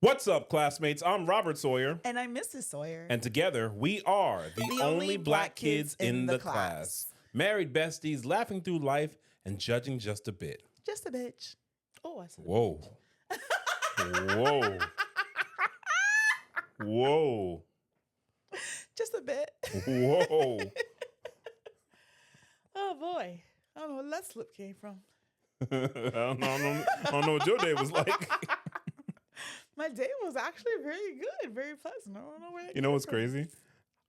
What's up, classmates? I'm Robert Sawyer. And I'm Mrs. Sawyer. And together, we are the only black kids in the class. Married besties, laughing through life and judging just a bit. Just a bitch. Oh, I said Whoa. Whoa. Whoa. just a bit. Whoa. Oh, boy. I don't know where that slip came from. I don't know what your day was like. My day was actually very good, very pleasant. I don't know where that You know came what's from. crazy?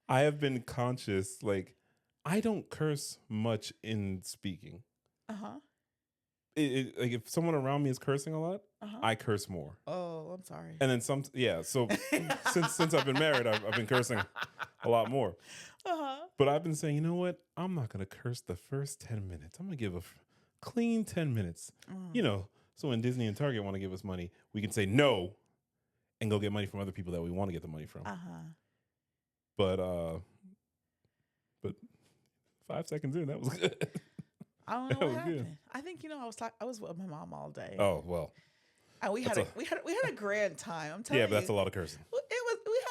I have been conscious, like, I don't curse much in speaking. Uh-huh. Like, if someone around me is cursing a lot, I curse more. Oh, I'm sorry. And then so since I've been married, I've been cursing a lot more. But I've been saying, you know what? I'm not going to curse the first 10 minutes. I'm going to give a clean 10 minutes. You know, so when Disney and Target want to give us money, we can say no and go get money from other people that we want to get the money from. But 5 seconds in, that was good. I don't know That what was good. happened. I think I was with my mom all day. Oh, well. And we had a grand time. I'm telling you. Yeah, but that's a lot of cursing. We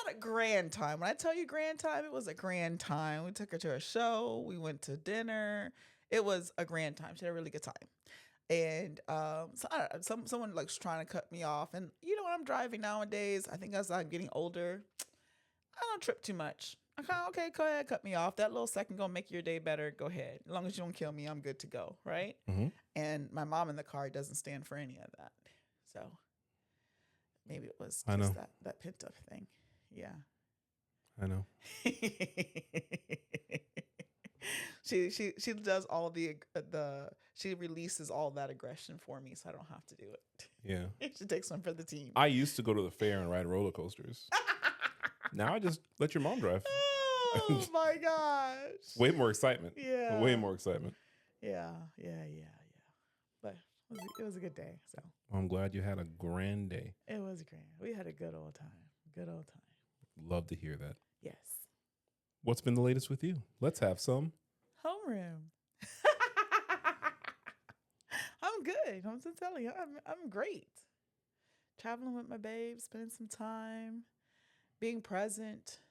had a grand time. When I tell you grand time, it was a grand time. We took her to a show. We went to dinner. It was a grand time. She had a really good time. And someone like was trying to cut me off. And you know when I'm driving nowadays, I think as I'm getting older, I don't trip too much. I kind of, okay, go ahead, cut me off. That little second gonna make your day better. Go ahead. As long as you don't kill me, I'm good to go, right? And my mom in the car doesn't stand for any of that. So maybe it was just that pent up thing. Yeah. I know. She does all the she releases all that aggression for me, so I don't have to do it. Yeah. She takes one for the team. I used to go to the fair and ride roller coasters. Now I just let your mom drive. Oh my gosh. Way more excitement. Yeah. Way more excitement. Yeah. But it was a good day. So I'm glad you had a grand day. it was grand. We had a good old time. Good old time. Love to hear that. Yes. What's been the latest with you? Let's have some. Homeroom. I'm good. I'm just telling you, I'm great. Traveling with my babe, spending some time, being present,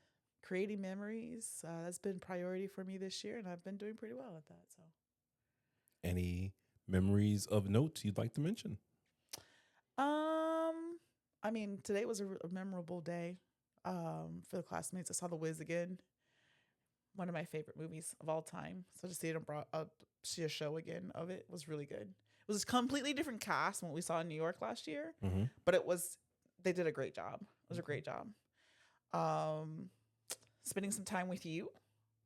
creating memories. That's been priority for me this year, and I've been doing pretty well at that. So, Any memories of note you'd like to mention? I mean, today was a memorable day for the classmates. I saw The Wiz again. One of my favorite movies of all time. So to see a show again of it was really good. It was a completely different cast than what we saw in New York last year, but they did a great job. It was a great job. Spending some time with you.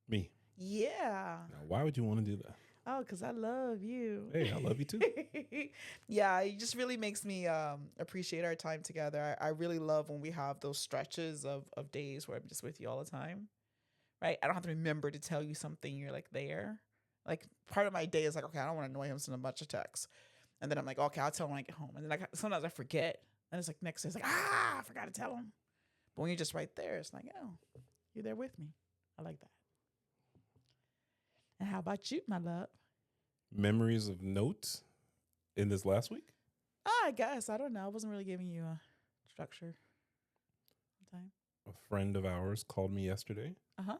Me. Yeah. Now, why would you want to do that? Oh, because I love you. Hey, I love you too. Yeah, it just really makes me appreciate our time together. I really love when we have those stretches of days where I'm just with you all the time. Right? I don't have to remember to tell you something. You're like there. Like part of my day is like, okay, I don't want to annoy him, send a bunch of texts. And then I'm like, okay, I'll tell him when I get home. And then sometimes I forget. And it's like next day, it's like, I forgot to tell him. But when you're just right there, it's like, oh, you're there with me. I like that. And how about you, my love? Memories of note in this last week? I guess. I don't know. I wasn't really giving you a structure. Time. A friend of ours called me yesterday. Uh-huh.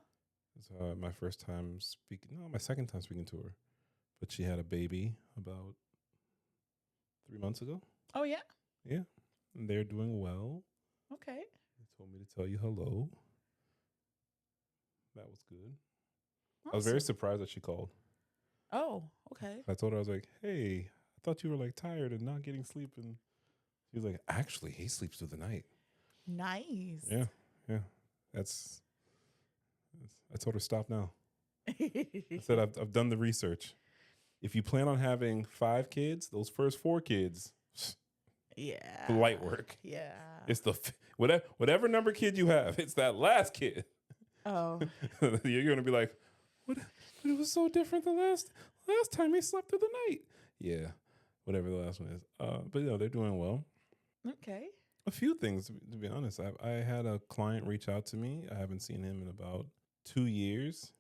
It's my first time speaking. No, my second time speaking to her. But she had a baby about 3 months ago. Oh, yeah? Yeah. And they're doing well. Okay. They told me to tell you hello. That was good. Awesome. I was very surprised that she called. Oh, okay. I told her, I was like, hey, I thought you were like tired and not getting sleep. And she was like, actually, he sleeps through the night. Nice. Yeah. I told her, stop now. I said, I've done the research. If you plan on having 5 kids, those first 4 kids, yeah, light work. Yeah. It's the whatever number kid you have, it's that last kid. Oh. You're gonna be like, what? It was so different the last time he slept through the night. Yeah, whatever the last one is. But you know, they're doing well. Okay. A few things, to be honest. I had a client reach out to me. I haven't seen him in about 2 years.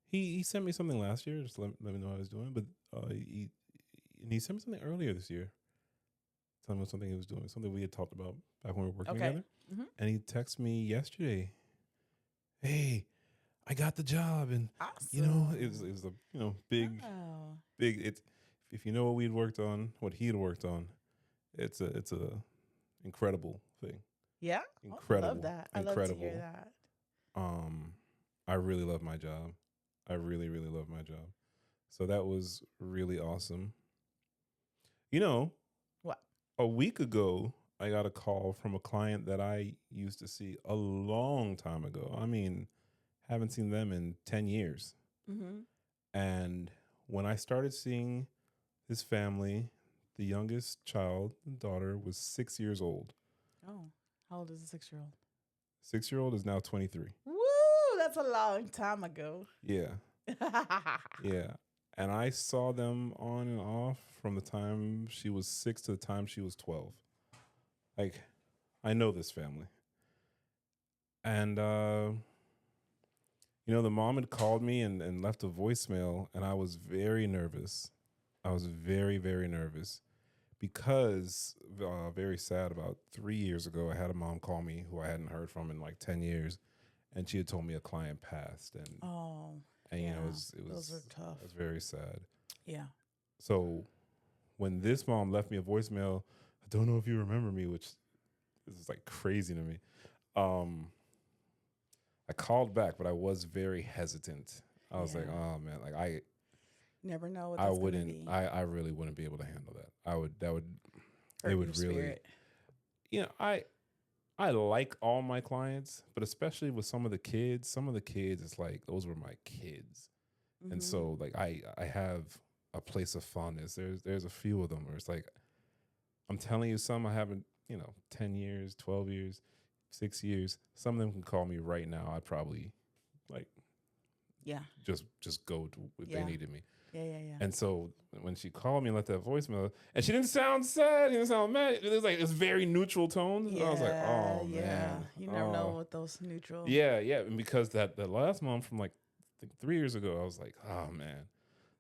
He sent me something last year, just let me know how I was doing. But he sent me something earlier this year. telling me something he was doing, something we had talked about back when we were working Okay. together. Mm-hmm. And he texted me yesterday, "Hey, I got the job," and Awesome. it was a big Oh. big. It's if you know what we'd worked on, what he had worked on, it's a incredible thing. Yeah. Incredible. I love that. I love to hear that. I really love my job. I really, really love my job. So that was really awesome. What? A week ago, I got a call from a client that I used to see a long time ago. I mean, haven't seen them in 10 years. Mm-hmm. And when I started seeing his family, the youngest child, daughter, was 6 years old. Oh, how old is the 6-year-old? 6-year-old is now 23. Woo! That's a long time ago. Yeah. Yeah. And I saw them on and off from the time she was 6 to the time she was 12. Like, I know this family. And, the mom had called me and left a voicemail, and I was very nervous. I was very, very nervous because, very sad, about 3 years ago, I had a mom call me who I hadn't heard from in like 10 years, and she had told me a client passed. And, yeah. it was Those are tough. It was very sad. Yeah. So when this mom left me a voicemail, I don't know if you remember me, which is like crazy to me. I called back, but I was very hesitant. I was like, oh man, like I never know what that's I wouldn't gonna be. I really wouldn't be able to handle that. Hurt it would your really spirit. I like all my clients, but especially with some of the kids, it's like those were my kids. Mm-hmm. And so like I have a place of fondness. There's a few of them where it's like I'm telling you, some I haven't, 10 years, 12 years, 6 years. Some of them can call me right now. I'd probably like just go to if they needed me. Yeah. And so when she called me and left that voicemail, and she didn't sound sad, didn't sound mad. It was very neutral tones. Yeah, I was like, oh man. You never know what those neutral. Yeah. And because that last month from like I think 3 years ago, I was like, oh man.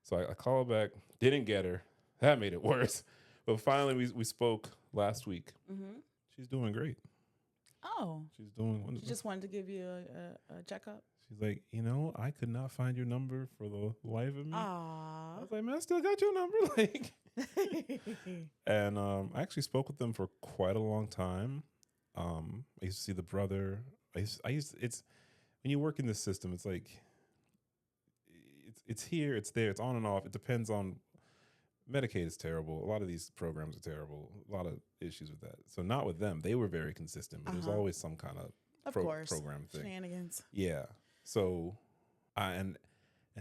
So I called back, didn't get her. That made it worse. But finally we spoke last week. Mm-hmm. She's doing great. Oh. She's doing wonderful. She just wanted to give you a checkup. She's like, I could not find your number for the life of me. Aww. I was like, man, I still got your number. And I actually spoke with them for quite a long time. I used to see the brother. It's when you work in this system, it's like, it's here, it's there, it's on and off. It depends on, Medicaid is terrible. A lot of these programs are terrible. A lot of issues with that. So not with them. They were very consistent, but there's always some kind of program thing. Shenanigans. Yeah. So, and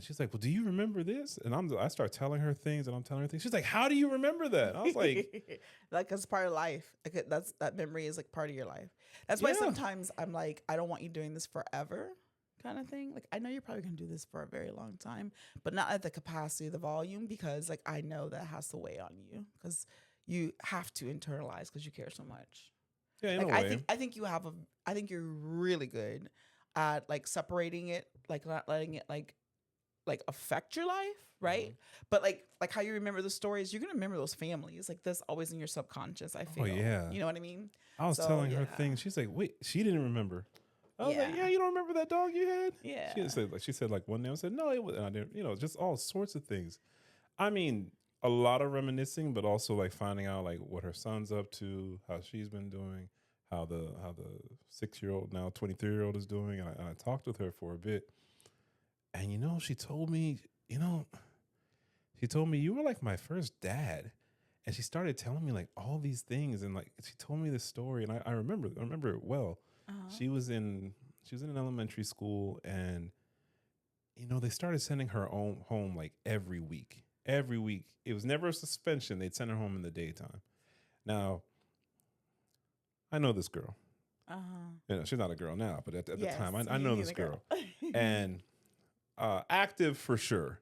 she's like, well, do you remember this? And I start telling her things, and I'm telling her things. She's like, how do you remember that? I was like, like it's part of life. Like that memory is like part of your life. That's why sometimes I'm like, I don't want you doing this forever, kind of thing. Like I know you're probably gonna do this for a very long time, but not at the capacity of the volume, because like I know that has to weigh on you because you have to internalize because you care so much. Yeah, in like, a way. I think you're really good at like separating it, like not letting it like affect your life, right? Mm-hmm. But like how you remember the stories, you're gonna remember those families. Like that's always in your subconscious. I feel. Oh yeah. You know what I mean? I was telling her things. She's like, wait, she didn't remember. I was like, yeah, you don't remember that dog you had? Yeah. She said like one day. I said, no, it was. And I didn't. Just all sorts of things. I mean, a lot of reminiscing, but also like finding out like what her son's up to, how she's been doing, how the 6-year-old now 23-year-old is doing, and I talked with her for a bit, and she told me, you were like my first dad, and she started telling me like all these things, and like she told me this story, and I remember it well. Uh-huh. She was in an elementary school, and they started sending her home like every week. Every week. It was never a suspension. They'd send her home in the daytime. Now, I know this girl. Uh-huh. She's not a girl now, but at the time, I know this girl. And active for sure.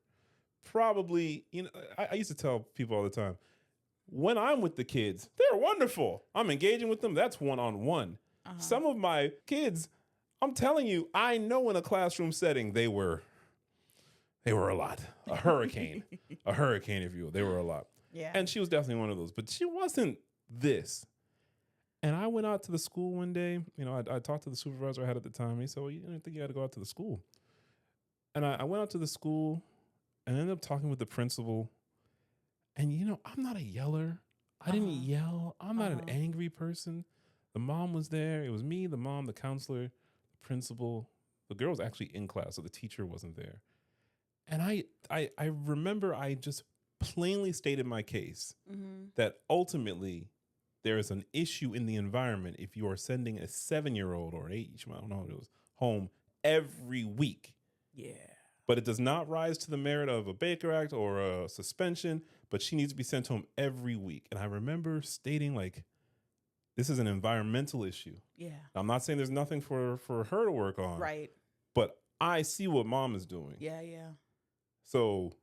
Probably, I used to tell people all the time, when I'm with the kids, they're wonderful. I'm engaging with them. That's one-on-one. Uh-huh. Some of my kids, I'm telling you, I know in a classroom setting, they were a lot. A hurricane. A hurricane, if you will. They were a lot. Yeah. And she was definitely one of those. But she wasn't this. And I went out to the school one day. You know, I talked to the supervisor I had at the time. And he said, well, you don't think you got to go out to the school? And I went out to the school and ended up talking with the principal. And, you know, I'm not a yeller. I didn't yell. I'm not an angry person. The mom was there. It was me, the mom, the counselor, the principal. The girl was actually in class, so the teacher wasn't there. And I remember I just plainly stated my case that ultimately there is an issue in the environment if you are sending a 7-year-old or an 8-year-old, I don't know what it was, home every week. Yeah. But it does not rise to the merit of a Baker Act or a suspension, but she needs to be sent home every week. And I remember stating, like, this is an environmental issue. Yeah. I'm not saying there's nothing for her to work on. Right. But I see what mom is doing. Yeah, yeah. So,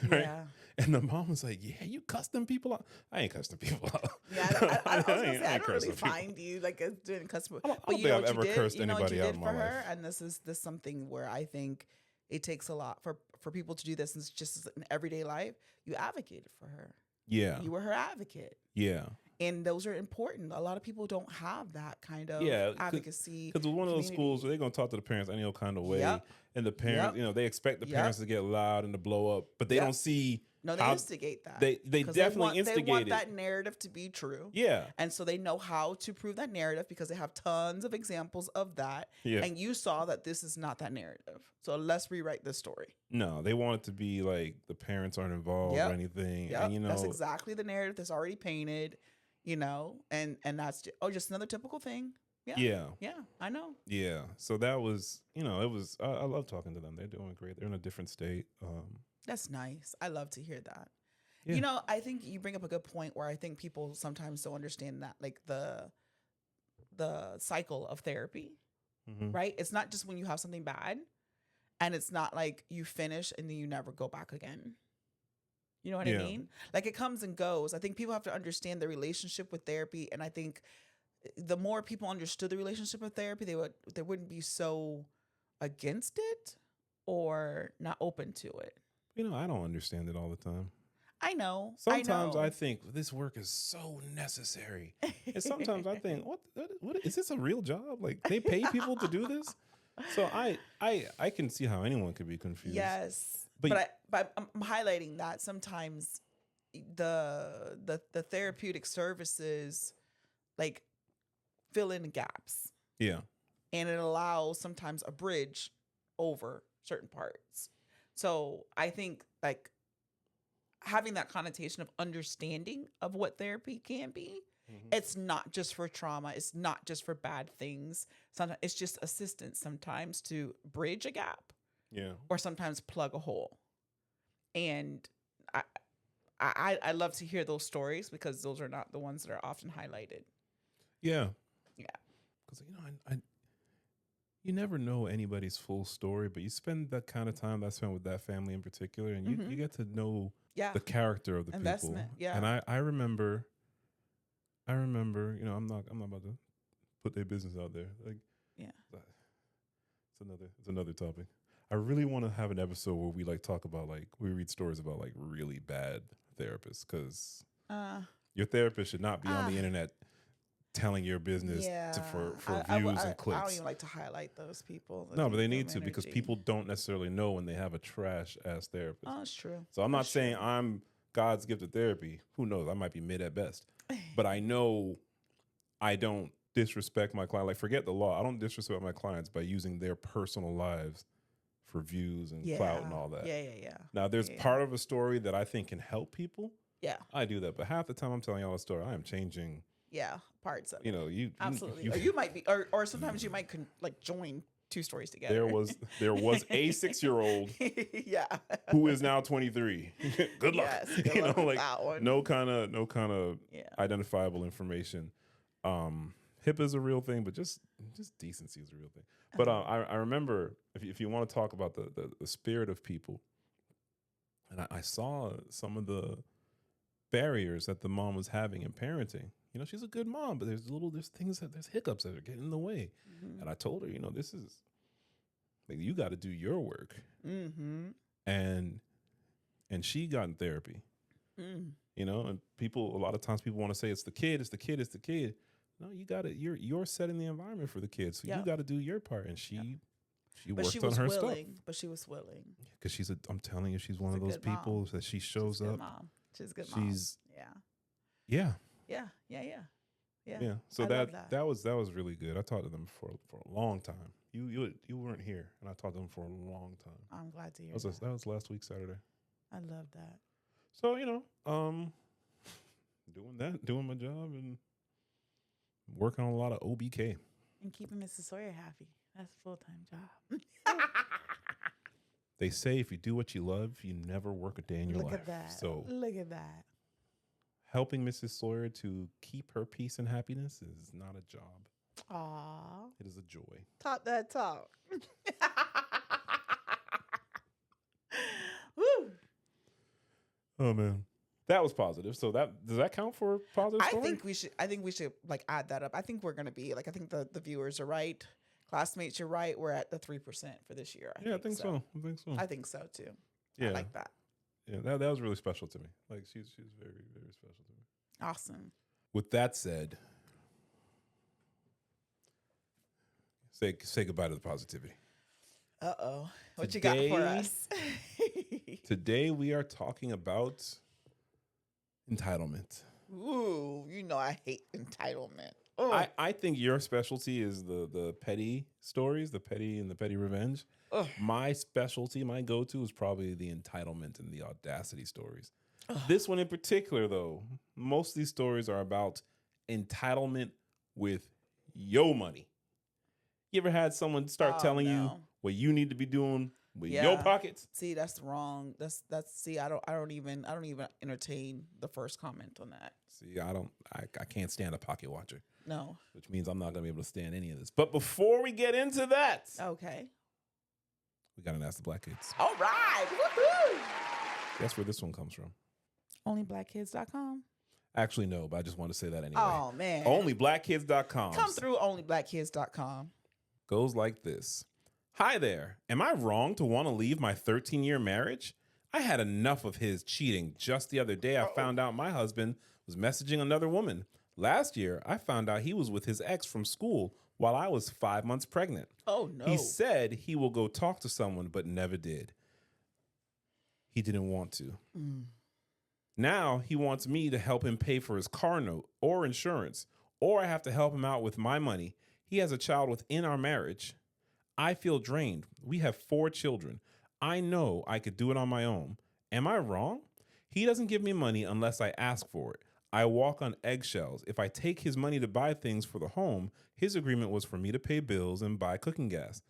right? Yeah. And the mom was like, yeah, you cuss them people out. I ain't cussing people out. Yeah, I was gonna say, I don't really cursing people. find you like as doing customer. I don't think I've ever cursed anybody out in my life. And this is something where I think it takes a lot for people to do this. And it's just in everyday life. You advocated for her. Yeah. You were her advocate. Yeah. And those are important. A lot of people don't have that kind of advocacy. Because it's one of those schools where they're going to talk to the parents any old kind of way. Yep. And the parents, you know, they expect the parents to get loud and to blow up, but they don't see. No, they instigate that. They definitely instigate They want it. that narrative to be true. Yeah. And so they know how to prove that narrative because they have tons of examples of that. Yeah. And you saw that this is not that narrative. So let's rewrite this story. No, they want it to be like the parents aren't involved or anything. Yep. And, you know, that's exactly the narrative that's already painted, you know, and that's just another typical thing. Yeah. Yeah. Yeah, I know. Yeah. So that was, you know, it was, I love talking to them. They're doing great. They're in a different state. That's nice. I love to hear that. Yeah. You know, I think you bring up a good point where I think people sometimes don't understand that, like the cycle of therapy, right? It's not just when you have something bad, and it's not like you finish and then you never go back again. You know what I mean? Like it comes and goes. I think people have to understand the relationship with therapy, and I think the more people understood the relationship with therapy, they wouldn't be so against it or not open to it. You know, I don't understand it all the time. I know. Sometimes I think this work is so necessary. And sometimes I think, what is this a real job? Like they pay people to do this? So I can see how anyone could be confused. Yes. But I'm highlighting that sometimes the therapeutic services like fill in gaps. Yeah. And it allows sometimes a bridge over certain parts. So I think like having that connotation of understanding of what therapy can be, it's not just for trauma. It's not just for bad things. Sometimes it's just assistance sometimes to bridge a gap. Yeah. Or sometimes plug a hole. And I love to hear those stories because those are not the ones that are often highlighted. Yeah. Yeah. Because, you know, you never know anybody's full story, but you spend that kind of time that I spent with that family in particular, and you get to know the character of the people. Yeah. And I remember, you know, I'm not about to put their business out there. Like, yeah. It's another topic. I really want to have an episode where we like talk about like we read stories about like really bad therapists, because your therapist should not be on the internet telling your business for views and clicks. I don't even like to highlight those people. No, but they need to, because people don't necessarily know when they have a trash ass therapist. Oh, it's true. So I'm not saying I'm God's gift of therapy. Who knows? I might be mid at best. But I know I don't disrespect my client. Like, forget the law. I don't disrespect my clients by using their personal lives for views and clout and all that. Yeah. Now, there's part of a story that I think can help people. Yeah. I do that. But half the time I'm telling y'all a story, I am changing. Yeah, parts of it. You know, absolutely. Or you might be, or sometimes you might like join two stories together. There was a 6-year-old who is now 23. Good luck. Yes, good luck with that one. no kind of identifiable information. HIPAA is a real thing, but just decency is a real thing. But I remember, if you want to talk about the spirit of people, and I saw some of the barriers that the mom was having in parenting. You know, she's a good mom, but there's hiccups that are getting in the way. And I told her, you know, this is like, you got to do your work. And she got in therapy. You know, and a lot of times people want to say it's the kid, it's the kid, it's the kid. No, you got it. You're setting the environment for the kid, so you got to do your part. And she worked on her stuff. But she was willing. Because I'm telling you, she's one of those people that she shows up. Mom. She's a good mom. Yeah. So that was really good. I talked to them for a long time. You weren't here, and I talked to them for a long time. I'm glad to hear that was last week Saturday. I love that. So doing my job and working on a lot of OBK and keeping Mrs. Sawyer happy. That's a full-time job. They say if you do what you love, you never work a day in your life. Look at that. So look at that. Helping Mrs. Sawyer to keep her peace and happiness is not a job. Aww. It is a joy. Talk that talk. Woo. Oh man. That was positive. So does that count for positive story? I think we should like add that up. I think we're gonna be like, I think the viewers are right. Classmates, you're right. We're at the 3% for this year. I think so. I think so too. Yeah. I like that. Yeah, that was really special to me. Like she's very, very special to me. Awesome. With that said, say goodbye to the positivity. Uh-oh. What you got for us? Today we are talking about entitlement. Ooh, I hate entitlement. I think your specialty is the petty stories, the petty revenge. Ugh. My specialty, my go-to is probably the entitlement and the audacity stories. Ugh. This one in particular, though, most of these stories are about entitlement with your money. You ever had someone start telling you what you need to be doing with your pockets? See, that's wrong. That's see, I don't even entertain the first comment on that. See, I can't stand a pocket watcher. No. Which means I'm not going to be able to stand any of this. But before we get into that. Okay. We got to ask the black kids. All right. Woohoo! Guess where this one comes from? Onlyblackkids.com. Actually, no, but I just want to say that anyway. Oh, man. Onlyblackkids.com. Come through onlyblackkids.com. Goes like this. Hi there. Am I wrong to want to leave my 13-year marriage? I had enough of his cheating. Just the other day, I found out my husband was messaging another woman. Last year, I found out he was with his ex from school while I was 5 months pregnant. Oh, no. He said he will go talk to someone, but never did. He didn't want to. Now he wants me to help him pay for his car note or insurance, or I have to help him out with my money. He has a child within our marriage. I feel drained. We have 4 children. I know I could do it on my own. Am I wrong? He doesn't give me money unless I ask for it. I walk on eggshells. If I take his money to buy things for the home, his agreement was for me to pay bills and buy cooking gas.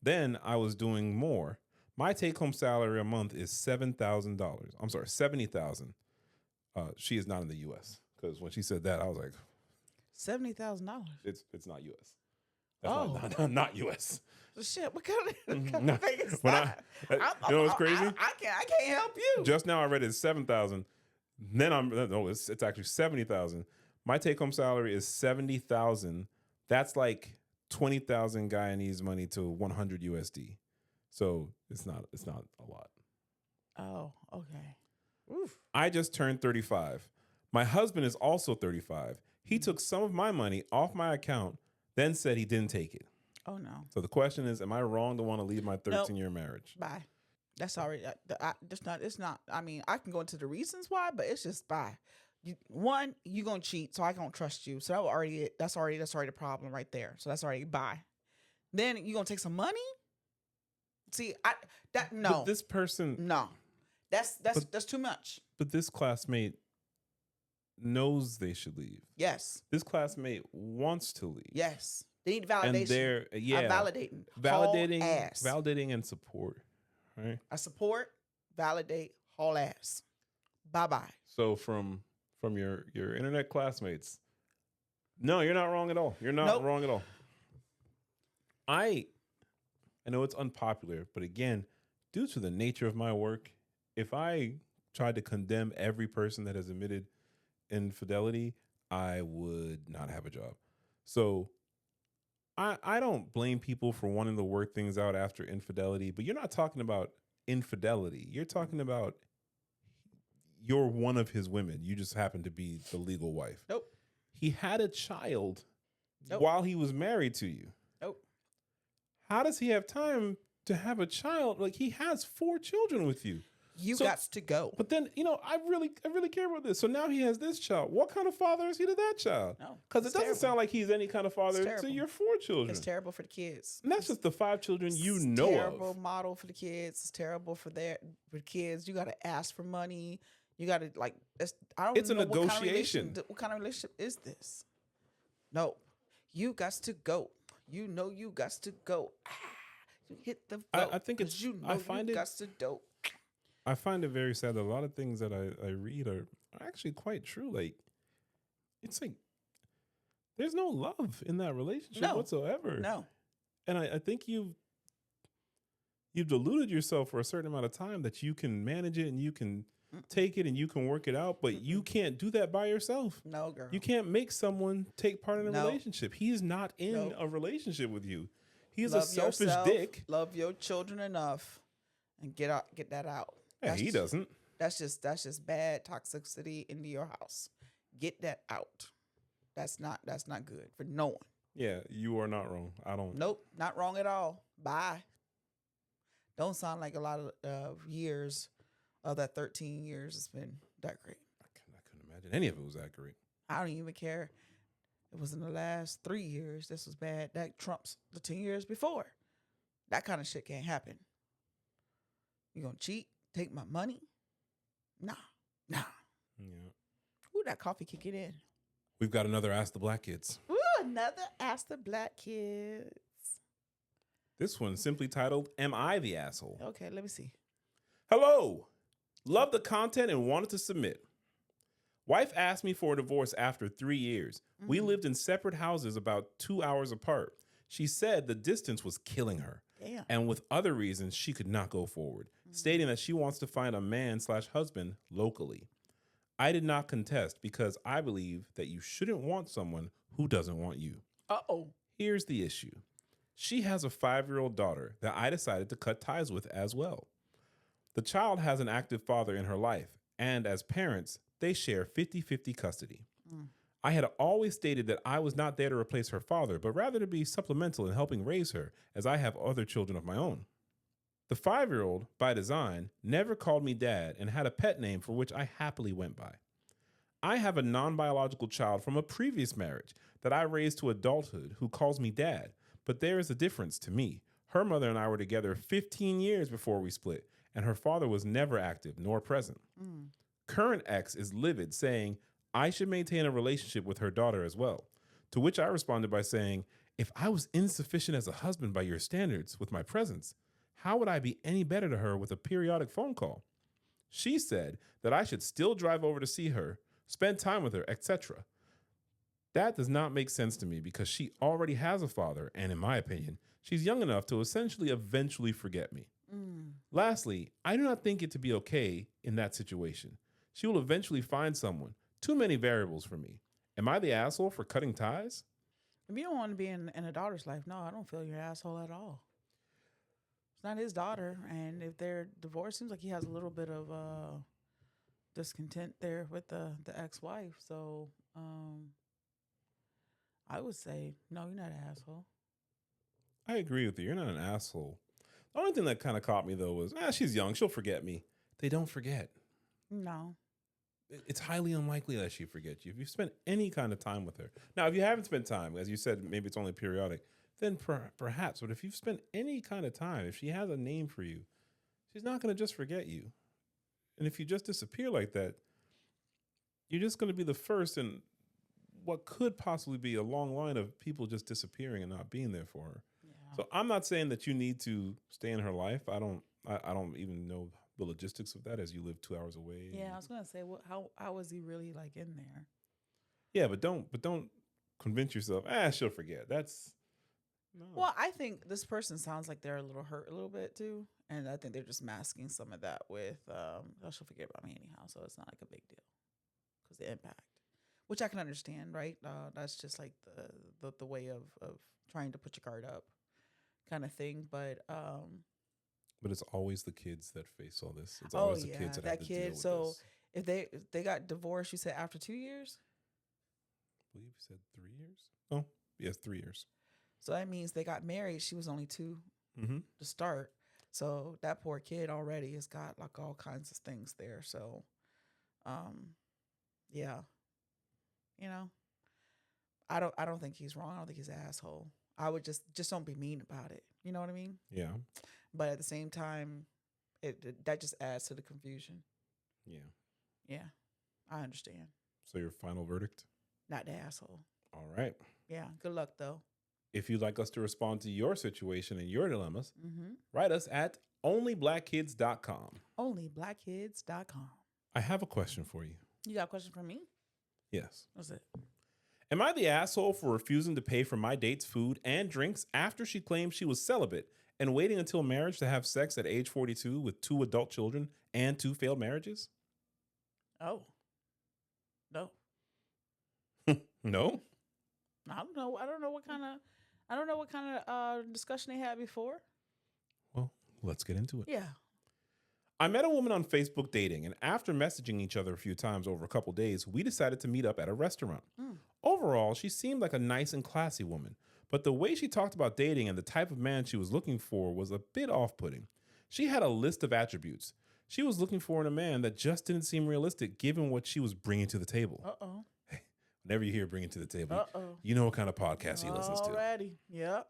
Then I was doing more. My take-home salary a month is $7,000. I'm sorry, $70,000. She is not in the U.S. because when she said that, I was like, $70,000. It's not U.S. That's not U.S. Shit, what kind of thing is that? You know what's crazy? I can't help you. Just now I read it's 7,000. Then it's actually 70,000. My take home salary is 70,000. That's like 20,000 Guyanese money to 100 USD. So it's not a lot. Oh, okay. Oof. I just turned 35. My husband is also 35. He took some of my money off my account, then said he didn't take it. Oh no. So the question is, am I wrong to want to leave my 13-year marriage? Bye. That's already it's not. I mean, I can go into the reasons why, but it's just bye. You're gonna cheat, so I don't trust you. So that's already the problem right there. So that's already bye. Then you gonna take some money? See, no. But this person, no, that's too much. But this classmate knows they should leave. Yes. This classmate wants to leave. Yes. They need validation. And they're validating and support. Right. I support, validate, haul ass. Bye-bye. So from your internet classmates, no, you're not wrong at all. You're not wrong at all. I know it's unpopular, but again, due to the nature of my work, if I tried to condemn every person that has admitted infidelity, I would not have a job. So I don't blame people for wanting to work things out after infidelity, but you're not talking about infidelity. You're talking about you're one of his women. You just happen to be the legal wife. Nope. He had a child Nope. while he was married to you. Nope. How does he have time to have a child? Like, he has 4 children with you. You got to go. But then, I really care about this. So now he has this child. What kind of father is he to that child? No, Because it doesn't sound like he's any kind of father to your 4 children. It's terrible for the kids. And that's just the 5 children you It's know terrible of. model for the kids. It's terrible for kids. You got to ask for money. You got to It's a negotiation. What kind of relationship is this? No, you got to go. You know you got to go. You hit the vote. I think it's. I find it. Got to dope. I find it very sad that a lot of things that I read are actually quite true. Like, it's like there's no love in that relationship whatsoever. No. And I think you've deluded yourself for a certain amount of time that you can manage it and you can take it and you can work it out, but you can't do that by yourself. No, girl. You can't make someone take part in a relationship. He's not in a relationship with you. He's a selfish dick. Love your children enough and get that out. Yeah, he doesn't. That's just bad toxicity into your house. Get that out. That's not good for no one. Yeah, you are not wrong. I don't. Nope, not wrong at all. Bye. Don't sound like a lot of years of that 13 years has been that great. I couldn't imagine any of it was that great. I don't even care. It was in the last 3 years. This was bad. That trumps the 10 years before. That kind of shit can't happen. You gonna cheat? Take my money? Nah. Yeah. Ooh, that coffee kicking in. We've got another Ask the Black Kids. Ooh, another Ask the Black Kids. This one simply titled, Am I the Asshole? Okay, let me see. Hello. Love the content and wanted to submit. Wife asked me for a divorce after 3 years. We lived in separate houses about 2 hours apart. She said the distance was killing her. Damn. And with other reasons, she could not go forward, stating that she wants to find a man/husband locally. I did not contest because I believe that you shouldn't want someone who doesn't want you. Uh-oh. Here's the issue. She has a 5-year-old daughter that I decided to cut ties with as well. The child has an active father in her life, and as parents, they share 50-50 custody. I had always stated that I was not there to replace her father, but rather to be supplemental in helping raise her, as I have other children of my own. The 5-year-old, by design, never called me dad and had a pet name for which I happily went by. I have a non-biological child from a previous marriage that I raised to adulthood who calls me dad, but there is a difference to me. Her mother and I were together 15 years before we split, and her father was never active nor present. Current ex is livid, saying I should maintain a relationship with her daughter as well, to which I responded by saying, if I was insufficient as a husband by your standards with my presence, how would I be any better to her with a periodic phone call? She said that I should still drive over to see her, spend time with her, etc. That does not make sense to me because she already has a father, and in my opinion, she's young enough to essentially eventually forget me. Lastly, I do not think it to be okay in that situation. She will eventually find someone. Too many variables for me. Am I the asshole for cutting ties? If you don't want to be in a daughter's life, no, I don't feel you're an asshole at all. It's not his daughter, and if they're divorced, seems like he has a little bit of discontent there with the ex-wife. So I would say, no, you're not an asshole. I agree with you. You're not an asshole. The only thing that kind of caught me, though, was, she's young. She'll forget me. They don't forget. No. It's highly unlikely that she forgets you if you spent any kind of time with her. Now, if you haven't spent time, as you said, maybe it's only periodic, then perhaps. But if you've spent any kind of time, if she has a name for you, she's not going to just forget you. And if you just disappear like that, you're just going to be the first in what could possibly be a long line of people just disappearing and not being there for her. Yeah. So I'm not saying that you need to stay in her life. I don't even know the logistics of that as you live 2 hours away. Yeah, I was gonna say, how was he really like in there? Yeah, but don't convince yourself, she'll forget. That's no. Well, I think this person sounds like they're a little hurt a little bit too, and I think they're just masking some of that with, she'll forget about me anyhow, so it's not like a big deal because the impact, which I can understand, right? That's just like the way of trying to put your guard up, kind of thing, but. But it's always the kids that face all this. It's always the kids that have to deal with this. If they got divorced, you said after 2 years? I believe you said 3 years. Oh, yes, 3 years. So that means they got married. She was only 2 Mm-hmm. to start. So that poor kid already has got like all kinds of things there. So, yeah, you know, I don't think he's wrong. I don't think he's an asshole. I would just don't be mean about it. You know what I mean? Yeah. But at the same time, that just adds to the confusion. Yeah. Yeah, I understand. So your final verdict? Not the asshole. All right. Yeah. Good luck though. If you'd like us to respond to your situation and your dilemmas, Mm-hmm. write us at onlyblackkids.com. Onlyblackkids.com. I have a question for you. You got a question for me? Yes. What's it? Am I the asshole for refusing to pay for my date's food and drinks after she claimed she was celibate and waiting until marriage to have sex at age 42 with 2 adult children and 2 failed marriages? Oh. No. No? I don't know. I don't know what kind of discussion they had before. Well, let's get into it. Yeah. I met a woman on Facebook dating, and after messaging each other a few times over a couple days, we decided to meet up at a restaurant. Overall, she seemed like a nice and classy woman, but the way she talked about dating and the type of man she was looking for was a bit off-putting. She had a list of attributes she was looking for in a man that just didn't seem realistic given what she was bringing to the table. Uh-oh. Whenever you hear bringing to the table, you know what kind of podcast he listens to. Already. Yep.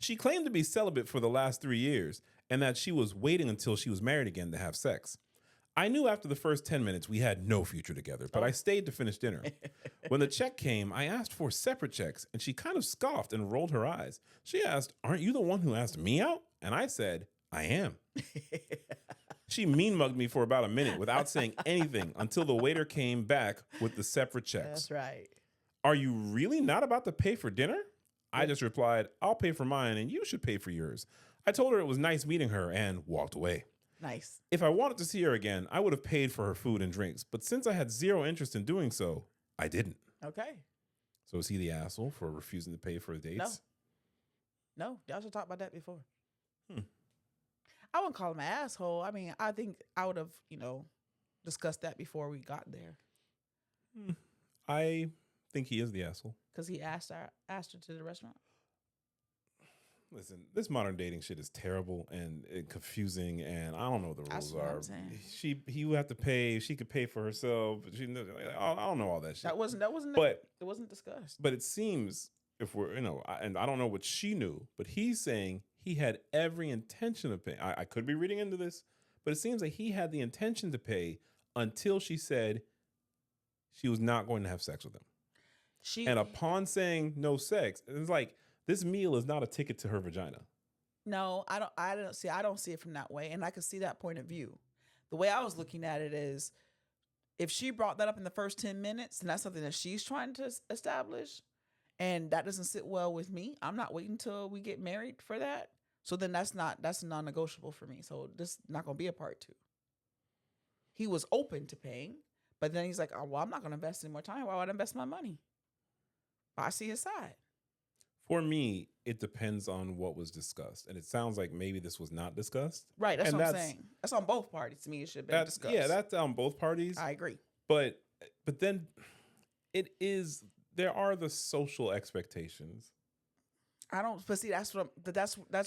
She claimed to be celibate for the last 3 years and that she was waiting until she was married again to have sex. I knew after the first 10 minutes we had no future together, but I stayed to finish dinner. When the check came, I asked for separate checks, and she kind of scoffed and rolled her eyes. She asked, "Aren't you the one who asked me out?" And I said, "I am." She mean mugged me for about a minute without saying anything until the waiter came back with the separate checks. That's right. "Are you really not about to pay for dinner?" I just replied, "I'll pay for mine and you should pay for yours." I told her it was nice meeting her and walked away. Nice. If I wanted to see her again, I would have paid for her food and drinks. But since I had zero interest in doing so, I didn't. Okay. So is he the asshole for refusing to pay for dates? No. Y'all should talk about that before. I wouldn't call him an asshole. I mean, I think I would have, discussed that before we got there. I think he is the asshole. Because he asked her to the restaurant. Listen, this modern dating shit is terrible and confusing, and I don't know what the rules are. He would have to pay. She could pay for herself. I don't know all that shit. That wasn't. But it wasn't discussed. But it seems if we're and I don't know what she knew, but he's saying he had every intention of paying. I could be reading into this, but it seems like he had the intention to pay until she said she was not going to have sex with him. And upon saying no sex, it's like, this meal is not a ticket to her vagina. No, I don't see it from that way. And I can see that point of view. The way I was looking at it is, if she brought that up in the first 10 minutes, and that's something that she's trying to establish, and that doesn't sit well with me, I'm not waiting until we get married for that. So then that's non-negotiable for me. So this is not going to be a part 2. He was open to paying, but then he's like, "Oh, well, I'm not going to invest any more time. Why would I invest my money?" I see his side. For me, it depends on what was discussed. And it sounds like maybe this was not discussed. Right, that's what I'm saying. That's on both parties. To me, it should have been discussed. Yeah, that's on both parties. I agree. But then there are the social expectations. But see, that's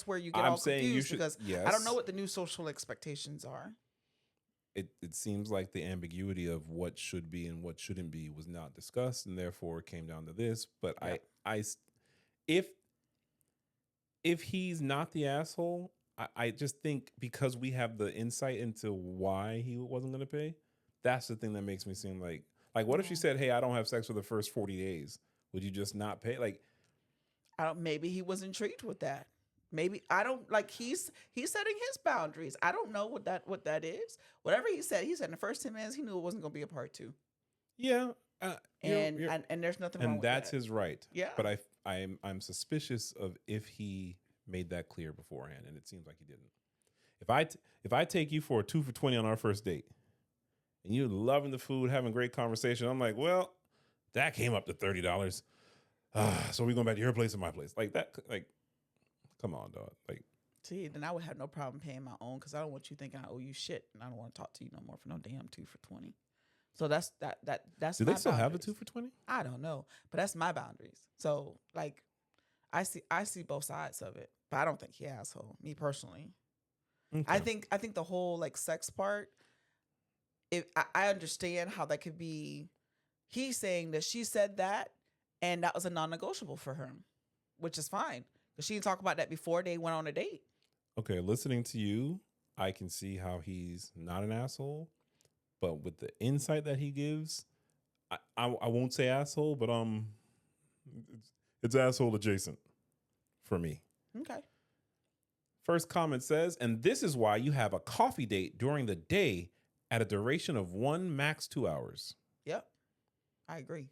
where you get all confused because I don't know what the new social expectations are. It seems like the ambiguity of what should be and what shouldn't be was not discussed, and therefore it came down to this. But yeah. If he's not the asshole, I just think because we have the insight into why he wasn't going to pay, that's the thing that makes me seem like what if she said, "Hey, I don't have sex for the first 40 days. Would you just not pay?" Maybe he was intrigued with that. Maybe he's setting his boundaries. I don't know what that is. Whatever he said in the first 10 minutes, he knew it wasn't going to be a part 2. Yeah. And there's nothing wrong with that. And that's his right. Yeah. But I'm suspicious of if he made that clear beforehand, and it seems like he didn't. If I take you for a 2 for $20 on our first date, and you're loving the food, having great conversation, I'm like, well, that came up to $30. So we going back to your place or my place? Like that? Like, come on, dog. Like, See, then I would have no problem paying my own because I don't want you thinking I owe you shit, and I don't want to talk to you no more for no damn 2 for $20. So that's Do my they still have a boundaries. 2 for $20? I don't know, but that's my boundaries. So like, I see both sides of it, but I don't think he asshole. Me personally, Okay. I think the whole like sex part. I understand how that could be. He's saying that she said that, and that was a non-negotiable for him, which is fine because she didn't talk about that before they went on a date. Okay, listening to you, I can see how he's not an asshole, but with the insight that he gives, I won't say asshole, but it's asshole adjacent for me. Okay. First comment says, and this is why you have a coffee date during the day at a duration of 1 max 2 hours. Yep. I agree.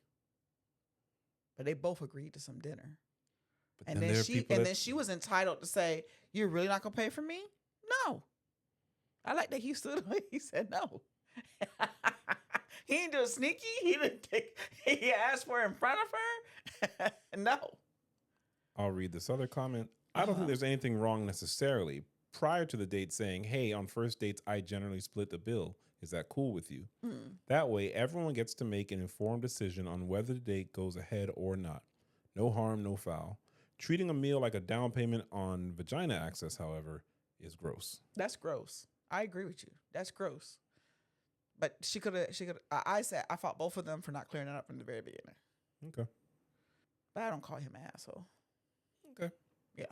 But they both agreed to some dinner. But And then she was entitled to say, "You're really not gonna pay for me?" No. I like that he stood up. He said no. He didn't do a sneaky. He asked for it in front of her. No. I'll read this other comment. I don't think there's anything wrong necessarily. Prior to the date saying, hey, on first dates, I generally split the bill. Is that cool with you? That way, everyone gets to make an informed decision on whether the date goes ahead or not. No harm, no foul. Treating a meal like a down payment on vagina access, however, is gross. That's gross. I agree with you. That's gross. But she could have, I said, I fought both of them for not clearing it up from the very beginning. Okay. But I don't call him an asshole. Okay. Yeah.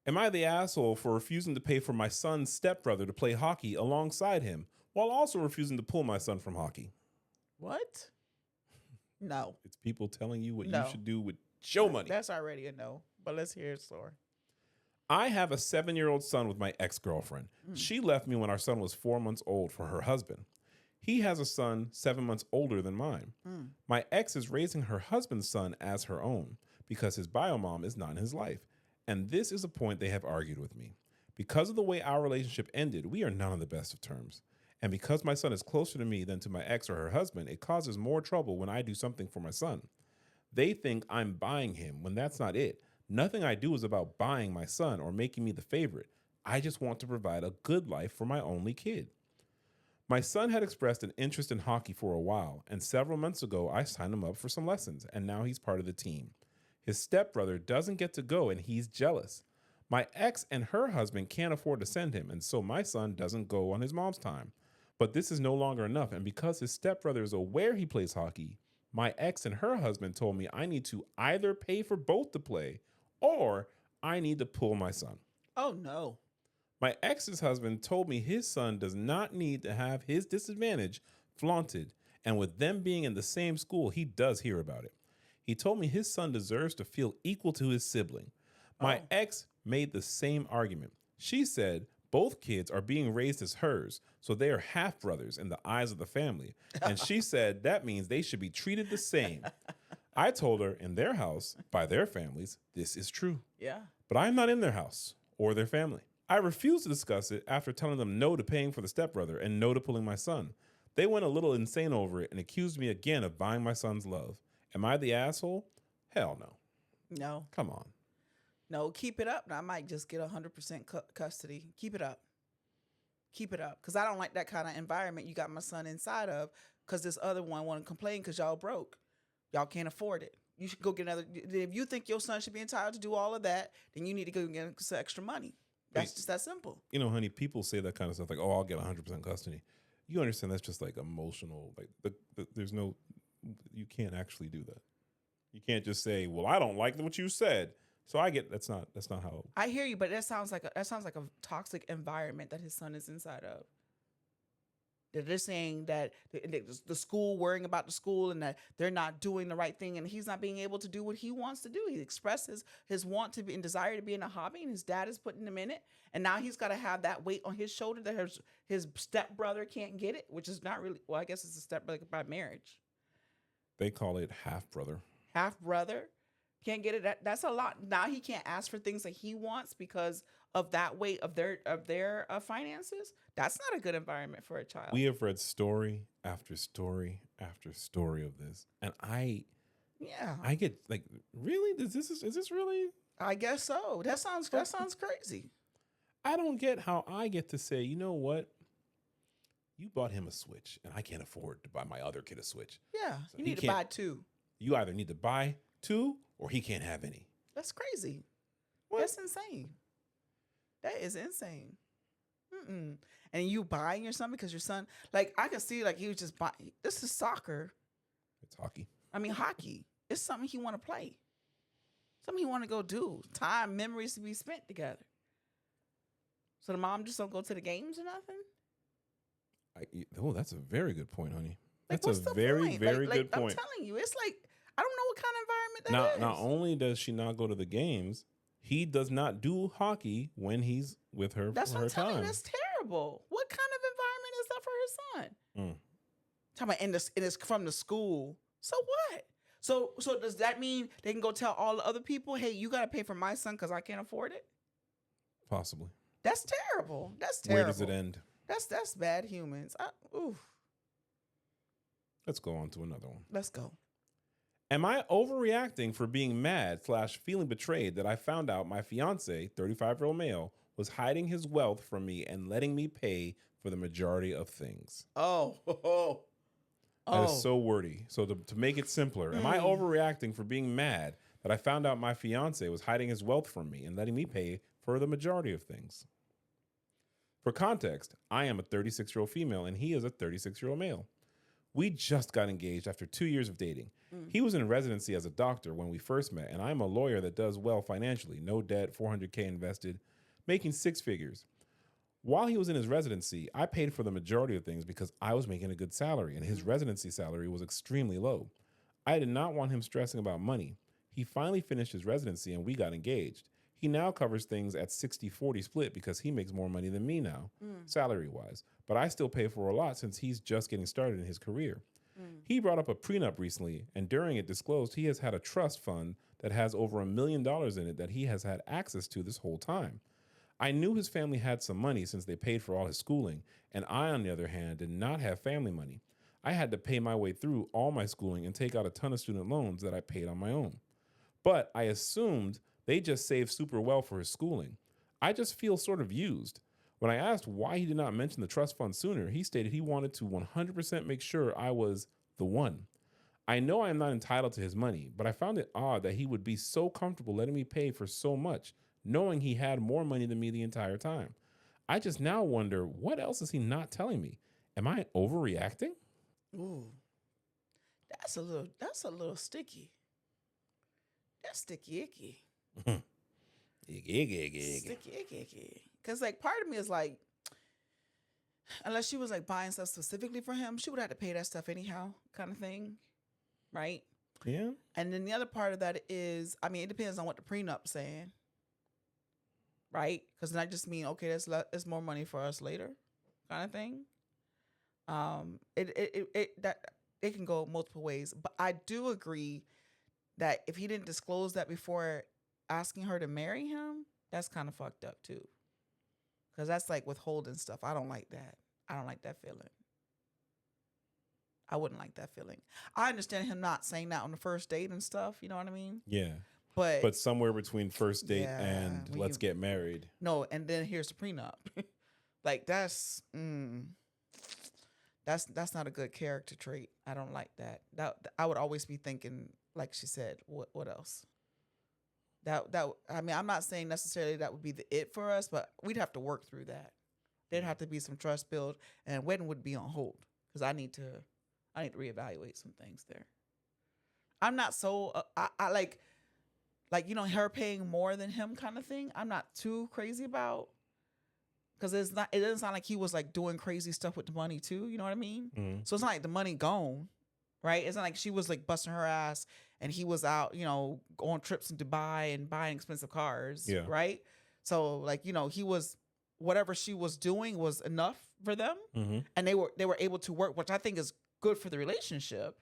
Am I the asshole for refusing to pay for my son's stepbrother to play hockey alongside him while also refusing to pull my son from hockey? What? No. It's people telling you what No. you should do with show money. That's already a no. But let's hear his story. I have a 7-year-old son with my ex-girlfriend. She left me when our son was 4 months old for her husband. He has a son 7 months older than mine. My ex is raising her husband's son as her own because his bio mom is not in his life. And this is a point they have argued with me. Because of the way our relationship ended, we are not on the best of terms. And because my son is closer to me than to my ex or her husband, it causes more trouble when I do something for my son. They think I'm buying him when that's not it. Nothing I do is about buying my son or making me the favorite. I just want to provide a good life for my only kid. My son had expressed an interest in hockey for a while, and several months ago I signed him up for some lessons, and now he's part of the team. His stepbrother doesn't get to go, and he's jealous. My ex and her husband can't afford to send him, and so my son doesn't go on his mom's time. But this is no longer enough, and because his stepbrother is aware he plays hockey, my ex and her husband told me I need to either pay for both to play or I need to pull my son. Oh, no. My ex's husband told me his son does not need to have his disadvantage flaunted, and with them being in the same school, he does hear about it. He told me his son deserves to feel equal to his sibling. My ex made the same argument. She said both kids are being raised as hers, so they are half brothers in the eyes of the family. And she said that means they should be treated the same. I told her in their house, by their families, this is true. Yeah. But I am not in their house or their family. I refused to discuss it after telling them no to paying for the stepbrother and no to pulling my son. They went a little insane over it and accused me again of buying my son's love. Am I the asshole? Hell no. No. Come on. No, keep it up. I might just get 100% custody. Keep it up. Keep it up. Because I don't like that kind of environment you got my son inside of because this other one want to complain because y'all broke. Y'all can't afford it. You should go get another. If you think your son should be entitled to do all of that, then you need to go get some extra money. That's just that simple. You know, honey, people say that kind of stuff like, oh, I'll get 100% custody. You understand that's just like emotional. Like there's no, you can't actually do that. You can't just say, well, I don't like what you said. So I get that's not how. I hear you, but that sounds like a toxic environment that his son is inside of. That they're saying that the school worrying about the school and that they're not doing the right thing and he's not being able to do what he wants to do. He expresses his want to be and desire to be in a hobby and his dad is putting him in it. And now he's got to have that weight on his shoulder that his stepbrother can't get it, which is not really, well, I guess it's a stepbrother by marriage. They call it half brother. Half brother. Can't get it. That's a lot. Now he can't ask for things that he wants because of that weight of their finances. That's not a good environment for a child. We have read story after story after story of this, and I get like, really? Is this really? I guess so. That sounds crazy. I don't get how I get to say, you know what? You bought him a Switch, and I can't afford to buy my other kid a Switch. Yeah, So you need to buy 2. You either need to buy 2 or he can't have any. That's crazy. What? That's insane. That is insane. And you buying your son because your son, like, I could see, like, he was just buying. This is soccer. It's hockey. I mean, hockey. It's something he want to play. Something he want to go do. Time, memories to be spent together. So the mom just don't go to the games or nothing? That's a very good point, honey. Like, That's a very, very good point. I'm telling you, it's like, I don't know what kind of environment that is. Not only does she not go to the games, he does not do hockey when he's with her That's for what her I'm telling time. you. That's terrible. What kind of environment is that for his son? Talking about, and it's from the school. So what? So does that mean they can go tell all the other people, hey, you got to pay for my son because I can't afford it? Possibly. That's terrible. That's terrible. Where does it end? That's bad humans. Let's go on to another one. Let's go. Am I overreacting for being mad / feeling betrayed that I found out my fiance, 35-year-old male, was hiding his wealth from me and letting me pay for the majority of things? That is so wordy. So to make it simpler, am I overreacting for being mad that I found out my fiance was hiding his wealth from me and letting me pay for the majority of things? For context, I am a 36-year-old female and he is a 36-year-old male. We just got engaged after 2 years of dating. He was in residency as a doctor when we first met, and I'm a lawyer that does well financially. No debt, $400K invested, making 6 figures. While he was in his residency, I paid for the majority of things because I was making a good salary, and his residency salary was extremely low. I did not want him stressing about money. He finally finished his residency, and we got engaged. He now covers things at 60-40 split because he makes more money than me now, salary-wise. But I still pay for a lot since he's just getting started in his career. He brought up a prenup recently, and during it disclosed he has had a trust fund that has over $1 million in it that he has had access to this whole time. I knew his family had some money since they paid for all his schooling, and I, on the other hand, did not have family money. I had to pay my way through all my schooling and take out a ton of student loans that I paid on my own. But I assumed they just saved super well for his schooling. I just feel sort of used. When I asked why he did not mention the trust fund sooner, he stated he wanted to 100% make sure I was the one. I know I am not entitled to his money, but I found it odd that he would be so comfortable letting me pay for so much, knowing he had more money than me the entire time. I just now wonder, what else is he not telling me? Am I overreacting? Ooh, that's a little sticky. That's sticky icky. Sticky icky. Because, like, part of me is like, unless she was like buying stuff specifically for him, she would have to pay that stuff anyhow, kind of thing, right? Yeah. And then the other part of that is, I mean, it depends on what the prenup's saying, right? Because then I just mean, okay, there's more money for us later, kind of thing. It can go multiple ways, but I do agree that if he didn't disclose that before asking her to marry him, that's kind of fucked up too. Because that's like withholding stuff. I don't like that. I don't like that feeling. I wouldn't like that feeling. I understand him not saying that on the first date and stuff. You know what I mean? Yeah. But somewhere between first date and let's get married. No, and then here's the prenup. Like that's not a good character trait. I don't like that. That I would always be thinking, like she said, what else? I mean, I'm not saying necessarily that would be the it for us, but we'd have to work through that. There'd have to be some trust build, and wedding would be on hold because I need to reevaluate some things there. I'm not so I like her paying more than him kind of thing. I'm not too crazy about, because it doesn't sound like he was like doing crazy stuff with the money too. You know what I mean? Mm-hmm. So it's not like the money gone, right? It's not like she was like busting her ass and he was out, on trips in Dubai and buying expensive cars, right? So like, he was, whatever she was doing was enough for them, and they were able to work, which I think is good for the relationship.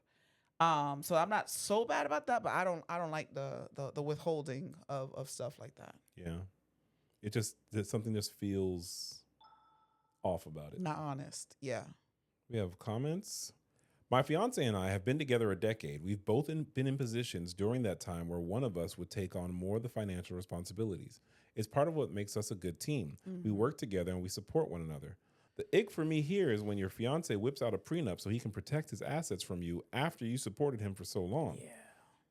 So I'm not so bad about that, but I don't like the withholding of stuff like that. Yeah, something just feels off about it. Not honest. Yeah. We have comments. My fiance and I have been together a decade. We've both been in positions during that time where one of us would take on more of the financial responsibilities. It's part of what makes us a good team. We work together and we support one another. The ick for me here is when your fiance whips out a prenup so he can protect his assets from you after you supported him for so long. Yeah.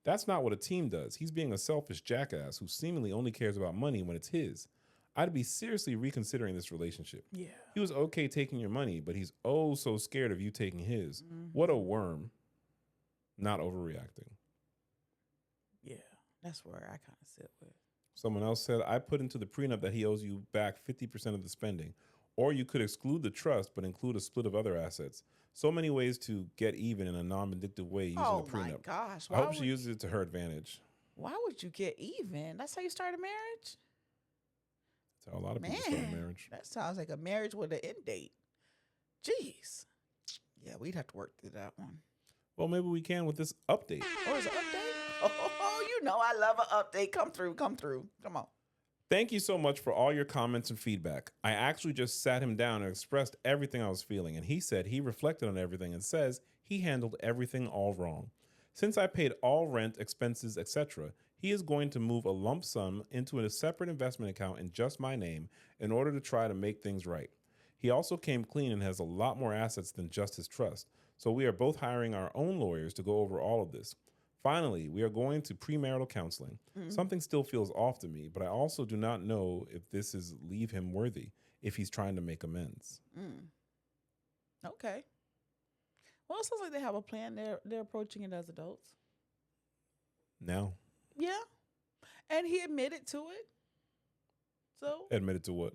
That's not what a team does. He's being a selfish jackass who seemingly only cares about money when it's his. I'd be seriously reconsidering this relationship. Yeah. He was okay taking your money, but he's oh so scared of you taking his. What a worm. Not overreacting. Yeah. That's where I kind of sit with. Someone else said, I put into the prenup that he owes you back 50% of the spending. Or you could exclude the trust, but include a split of other assets. So many ways to get even in a non-vindictive way using a prenup. Oh, my gosh. I hope she uses it to her advantage. Why would you get even? That's how you start a marriage? That's how a lot of people start a marriage. That sounds like a marriage with an end date. Jeez. Yeah, we'd have to work through that one. Well, maybe we can with this update. Oh, is it an update? Oh, you know I love an update. Come through. Come on. Thank you so much for all your comments and feedback. I actually just sat him down and expressed everything I was feeling, and he said he reflected on everything and says he handled everything all wrong. Since I paid all rent, expenses, etc., he is going to move a lump sum into a separate investment account in just my name in order to try to make things right. He also came clean and has a lot more assets than just his trust, so we are both hiring our own lawyers to go over all of this. Finally, we are going to premarital counseling. Something still feels off to me, but I also do not know if this is leave him worthy, if he's trying to make amends. Okay. Well, it sounds like they have a plan. They're approaching it as adults. Now? Yeah. And he admitted to it. So? Admitted to what?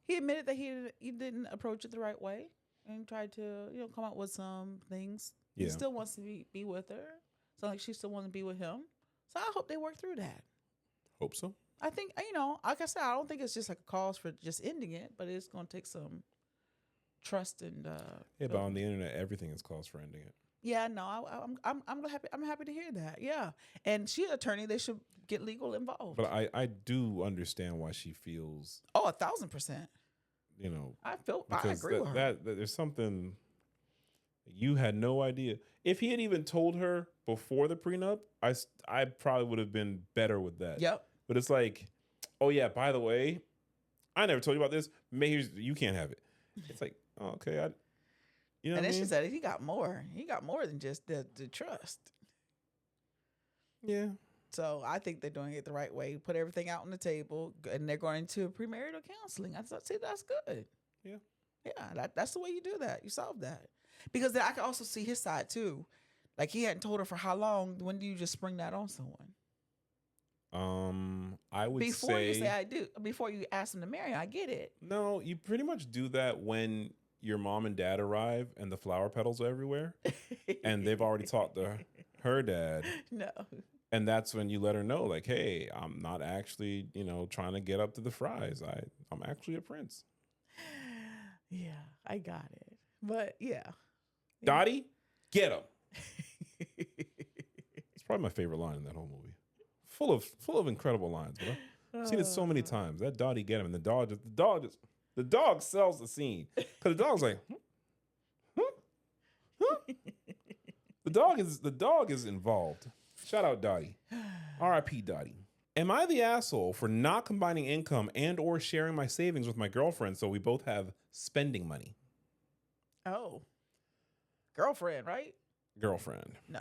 He admitted that he didn't approach it the right way and tried to, come up with some things. Yeah. He still wants to be with her. So like she still wants to be with him. So I hope they work through that. Hope so. I think, like I said, I don't think it's just like a cause for just ending it, but it's going to take some trust and. Yeah, but on the internet, everything is cause for ending it. Yeah, no, I'm happy. I'm happy to hear that. Yeah, and she's an attorney. They should get legal involved. But I do understand why she feels. Oh, 1,000%. I agree with her. That there's something you had no idea. If he had even told her before the prenup, I probably would have been better with that. Yep. But it's like, oh yeah, by the way, I never told you about this. Maybe you can't have it. It's like, oh, okay, and then she said he got more. He got more than just the trust. Yeah. So I think they're doing it the right way. Put everything out on the table, and they're going to premarital counseling. I say that's good. Yeah. Yeah, that's the way you do that. You solve that. Because then I can also see his side too. Like he hadn't told her for how long. When do you just spring that on someone? I would before you say I do. Before you ask them to marry, I get it. No, you pretty much do that when your mom and dad arrive and the flower petals are everywhere, and they've already talked to her dad. No. And that's when you let her know, like, hey, I'm not actually, trying to get up to the fries. I'm actually a prince. Yeah, I got it. But yeah. Dottie, get him. It's probably my favorite line in that whole movie. Full of incredible lines, but I've seen it so many times. That Dottie, get him, and the dog sells the scene because the dog's like, huh? The dog is involved. Shout out Dottie. R.I.P. Dottie. Am I the asshole for not combining income and or sharing my savings with my girlfriend so we both have spending money? Oh. Girlfriend, right? Girlfriend. No.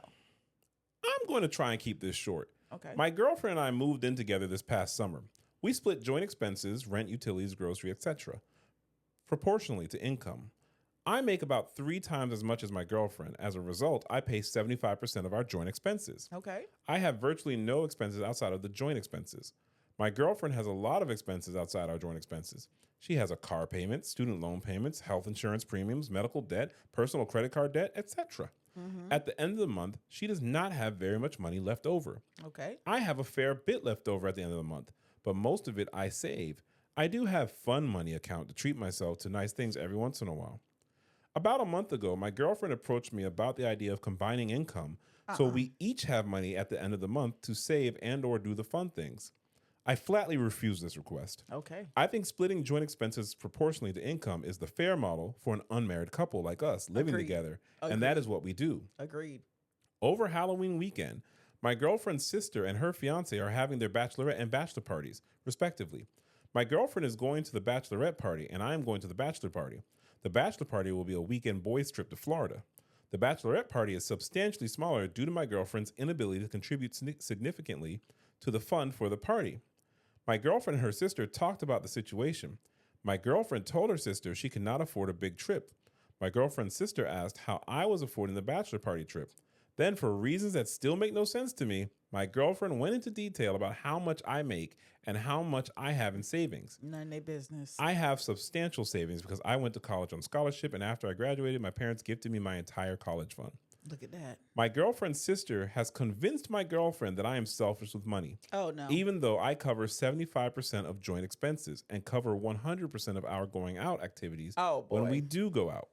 I'm going to try and keep this short. Okay. My girlfriend and I moved in together this past summer. We split joint expenses, rent, utilities, grocery, etc., proportionally to income. I make about 3 times as much as my girlfriend. As a result, I pay 75% of our joint expenses. Okay. I have virtually no expenses outside of the joint expenses. My girlfriend has a lot of expenses outside our joint expenses. She has a car payment, student loan payments, health insurance premiums, medical debt, personal credit card debt, etc. At the end of the month, she does not have very much money left over. Okay. I have a fair bit left over at the end of the month, but most of it I save. I do have fun money account to treat myself to nice things every once in a while. About a month ago, my girlfriend approached me about the idea of combining income so we each have money at the end of the month to save and or do the fun things. I flatly refuse this request. Okay. I think splitting joint expenses proportionally to income is the fair model for an unmarried couple like us living Agreed. together, and that is what we do. Agreed. Over Halloween weekend, my girlfriend's sister and her fiance are having their bachelorette and bachelor parties, respectively. My girlfriend is going to the bachelorette party, and I am going to the bachelor party. The bachelor party will be a weekend boys' trip to Florida. The bachelorette party is substantially smaller due to my girlfriend's inability to contribute significantly to the fund for the party. My girlfriend and her sister talked about the situation. My girlfriend told her sister she could not afford a big trip. My girlfriend's sister asked how I was affording the bachelor party trip. Then, for reasons that still make no sense to me, my girlfriend went into detail about how much I make and how much I have in savings. None of their business. I have substantial savings because I went to college on scholarship, and after I graduated, my parents gifted me my entire college fund. Look at that. My girlfriend's sister has convinced my girlfriend that I am selfish with money. Oh, no. Even though I cover 75% of joint expenses and cover 100% of our going out activities when we do go out.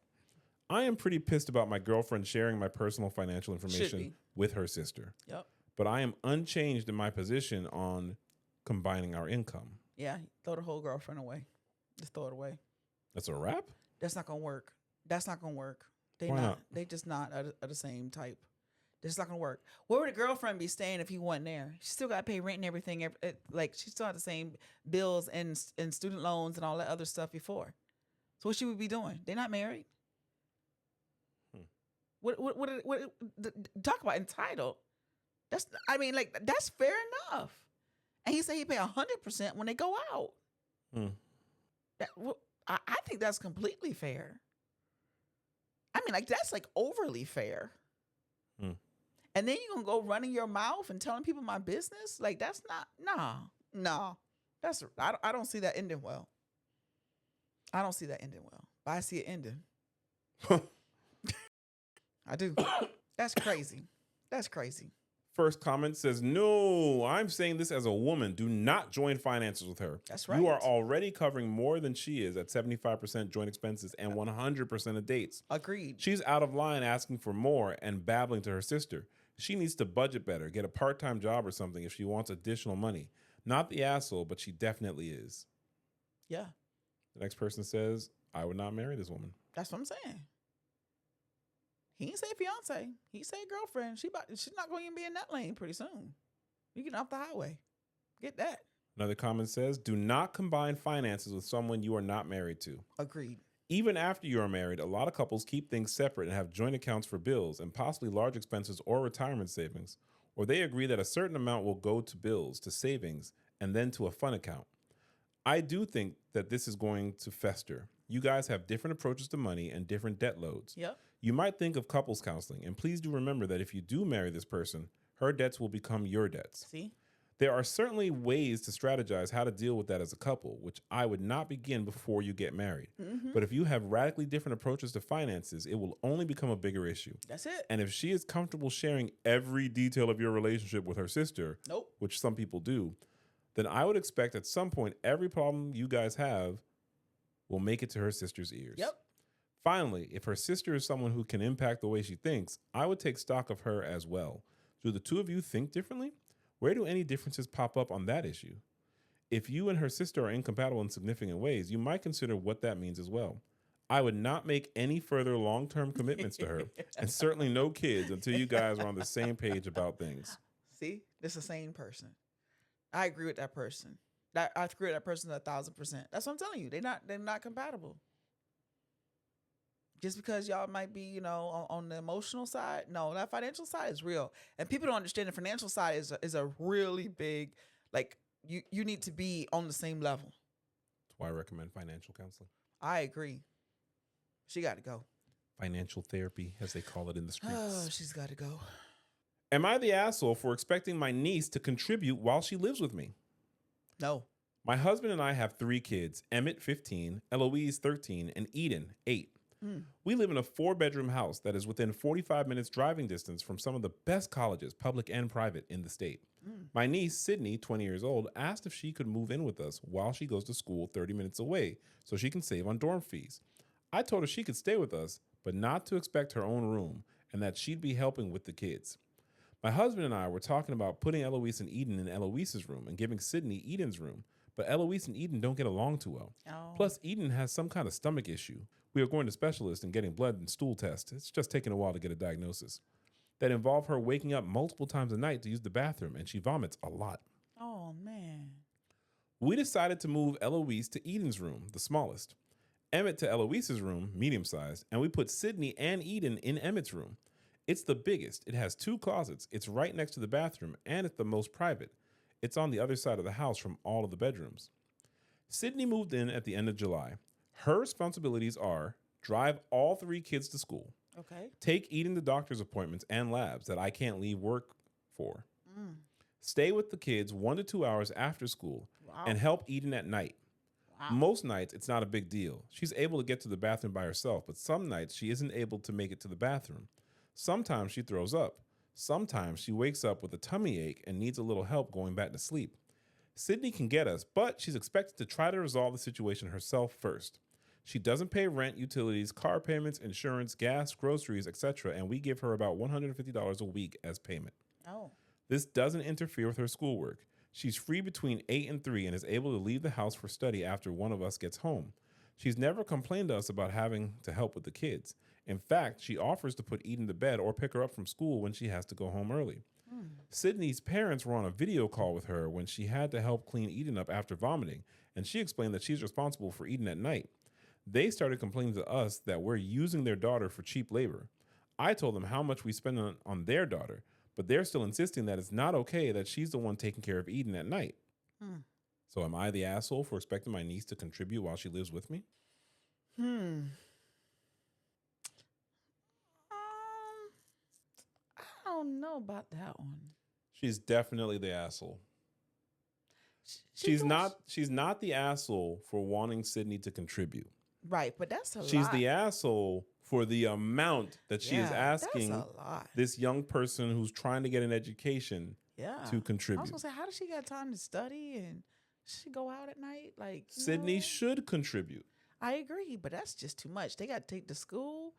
I am pretty pissed about my girlfriend sharing my personal financial information with her sister. Yep. But I am unchanged in my position on combining our income. Yeah, throw the whole girlfriend away. Just throw it away. That's a wrap? That's not going to work. That's not going to work. Why not? They just not of the same type. It's not going to work. Where would the girlfriend be staying if he wasn't there? She still got to pay rent and everything. Like, she still had the same bills and student loans and all that other stuff before. So what she would be doing? They're not married. What talk about entitled? That's fair enough. And he said he pay 100% when they go out. I think that's completely fair. I mean, like, that's like overly fair. And then you're gonna go running your mouth and telling people my business? Like, that's not no. That's I don't see that ending well. I don't see that ending well. But I see it ending. I do. That's crazy. That's crazy. First comment says, no, I'm saying this as a woman. Do not join finances with her. That's right. You are already covering more than she is at 75% joint expenses and 100% of dates. Agreed. She's out of line asking for more and babbling to her sister. She needs to budget better, get a part-time job or something if she wants additional money. Not the asshole, but she definitely is. Yeah. The next person says, I would not marry this woman. That's what I'm saying. He didn't say fiance. He said girlfriend. She's not going to be in that lane pretty soon. You get off the highway. Get that. Another comment says, do not combine finances with someone you are not married to. Agreed. Even after you are married, a lot of couples keep things separate and have joint accounts for bills and possibly large expenses or retirement savings. Or they agree that a certain amount will go to bills, to savings, and then to a fun account. I do think that this is going to fester. You guys have different approaches to money and different debt loads. Yep. You might think of couples counseling, and please do remember that if you do marry this person, her debts will become your debts. See? There are certainly ways to strategize how to deal with that as a couple, which I would not begin before you get married. But if you have radically different approaches to finances, it will only become a bigger issue. That's it. And if she is comfortable sharing every detail of your relationship with her sister, which some people do, then I would expect at some point every problem you guys have will make it to her sister's ears. Yep. Finally, if her sister is someone who can impact the way she thinks, I would take stock of her as well. Do the two of you think differently? Where do any differences pop up on that issue? If you and her sister are incompatible in significant ways, you might consider what that means as well. I would not make any further long-term commitments to her, and certainly no kids until you guys are on the same page about things. See, this is the same person. I agree with that person. I agree with that person 1,000%. That's what I'm telling you. They're not compatible. Just because y'all might be, on the emotional side, no, that financial side is real. And people don't understand the financial side is a really big, like, you need to be on the same level. That's why I recommend financial counseling. I agree. She got to go. Financial therapy, as they call it in the streets. Oh, she's got to go. Am I the asshole for expecting my niece to contribute while she lives with me? No. My husband and I have 3 kids, Emmett, 15, Eloise, 13, and Eden, 8. We live in a 4-bedroom house that is within 45 minutes driving distance from some of the best colleges, public and private, in the state. My niece, Sydney, 20 years old, asked if she could move in with us while she goes to school 30 minutes away so she can save on dorm fees. I told her she could stay with us, but not to expect her own room and that she'd be helping with the kids. My husband and I were talking about putting Eloise and Eden in Eloise's room and giving Sydney Eden's room, but Eloise and Eden don't get along too well. Oh. Plus, Eden has some kind of stomach issue. We are going to specialists and getting blood and stool tests. It's just taking a while to get a diagnosis. That involve her waking up multiple times a night to use the bathroom, and she vomits a lot. Oh, man. We decided to move Eloise to Eden's room, the smallest, Emmett to Eloise's room, medium-sized, and we put Sydney and Eden in Emmett's room. It's the biggest. It has 2 closets. It's right next to the bathroom, and it's the most private. It's on the other side of the house from all of the bedrooms. Sydney moved in at the end of July. Her responsibilities are drive all 3 kids to school, Okay. take Eden to doctor's appointments and labs that I can't leave work for, stay with the kids 1 to 2 hours after school, Wow. and help Eden at night. Wow. Most nights, it's not a big deal. She's able to get to the bathroom by herself, but some nights she isn't able to make it to the bathroom. Sometimes she throws up. Sometimes she wakes up with a tummy ache and needs a little help going back to sleep. Sydney can get us, but she's expected to try to resolve the situation herself first. She doesn't pay rent, utilities, car payments, insurance, gas, groceries, etc., and we give her about $150 a week as payment. Oh. This doesn't interfere with her schoolwork. She's free between 8 and 3 and is able to leave the house for study after one of us gets home. She's never complained to us about having to help with the kids. In fact, she offers to put Eden to bed or pick her up from school when she has to go home early. Sydney's parents were on a video call with her when she had to help clean Eden up after vomiting, and she explained that she's responsible for Eden at night. They started complaining to us that we're using their daughter for cheap labor. I told them how much we spend on their daughter, but they're still insisting that it's not okay that she's the one taking care of Eden at night. So am I the asshole for expecting my niece to contribute while she lives with me? I don't know about that one. She's definitely the asshole. She's She's not the asshole for wanting Sydney to contribute. Right, but that's a lot. She's the asshole for the amount that she is asking that's a lot. this young person who's trying to get an education to contribute. I was gonna say, how does she got time to study and she go out at night? Like Sydney should contribute. I agree, but that's just too much. They got to take to school,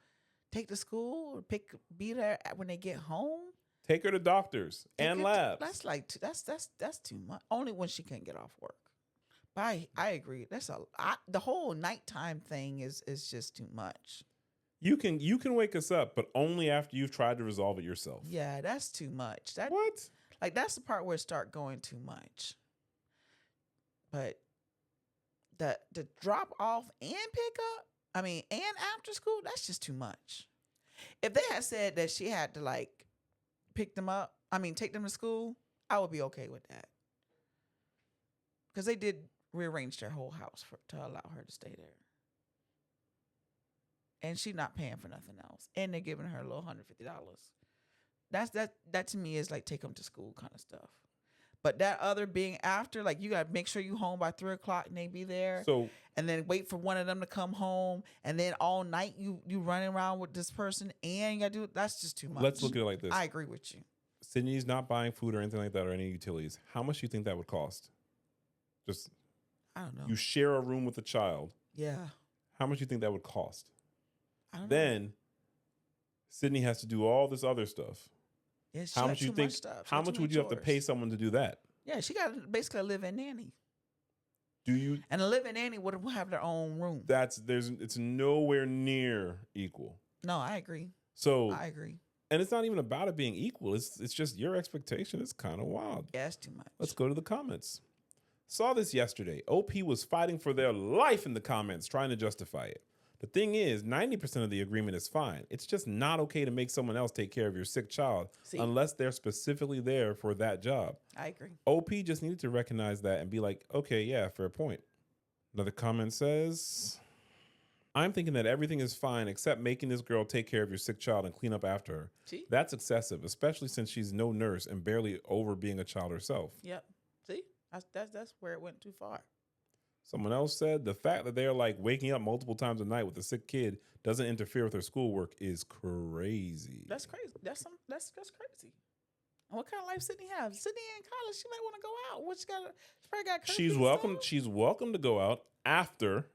be there when they get home. Take her to doctors and labs. That's like that's too much. Only when she can't get off work. But I agree. The whole nighttime thing is just too much. You can wake us up, but only after you've tried to resolve it yourself. Yeah, that's too much. What? Like that's the part where it start going too much. But the drop off and pick up, and after school, that's just too much. If they had said that she had to like pick them up, take them to school, I would be okay with that. Because they did rearrange their whole house to allow her to stay there. And she's not paying for nothing else. And they're giving her a little $150. That to me is like take them to school kind of stuff. But that other being after, like you got to make sure you home by 3:00 and they be there. So and then wait for one of them to come home. And then all night you running around with this person and you got to do it. That's just too much. Let's look at it like this. I agree with you. Sydney's not buying food or anything like that or any utilities. How much do you think that would cost? Just, I don't know. you share a room with a child. Yeah. How much do you think that would cost? I don't know. Then Sydney has to do all this other stuff. Yeah, she how got much you too think? much stuff. She How got too much many would you have to chores. pay someone to do that? Yeah, she got basically a live-in nanny. Do you? And a live-in nanny would have their own room. It's nowhere near equal. No, I agree. So I agree. and it's not even about it being equal. It's just your expectation is kind of wild. Yeah, it's too much. Let's go to the comments. Saw this yesterday. OP was fighting for their life in the comments, trying to justify it. The thing is, 90% of the agreement is fine. It's just not okay to make someone else take care of your sick child unless they're specifically there for that job. I agree. OP just needed to recognize that and be like, okay, yeah, fair point. Another comment says, I'm thinking that everything is fine except making this girl take care of your sick child and clean up after her. See? That's excessive, especially since she's no nurse and barely over being a child herself. Yep. See? That's where it went too far. Someone else said the fact that they're like waking up multiple times a night with a sick kid doesn't interfere with her schoolwork is crazy. That's crazy. That's crazy. And what kind of life Sydney have? Sydney in college, she might want to go out. She probably got She's welcome. She's welcome to go out after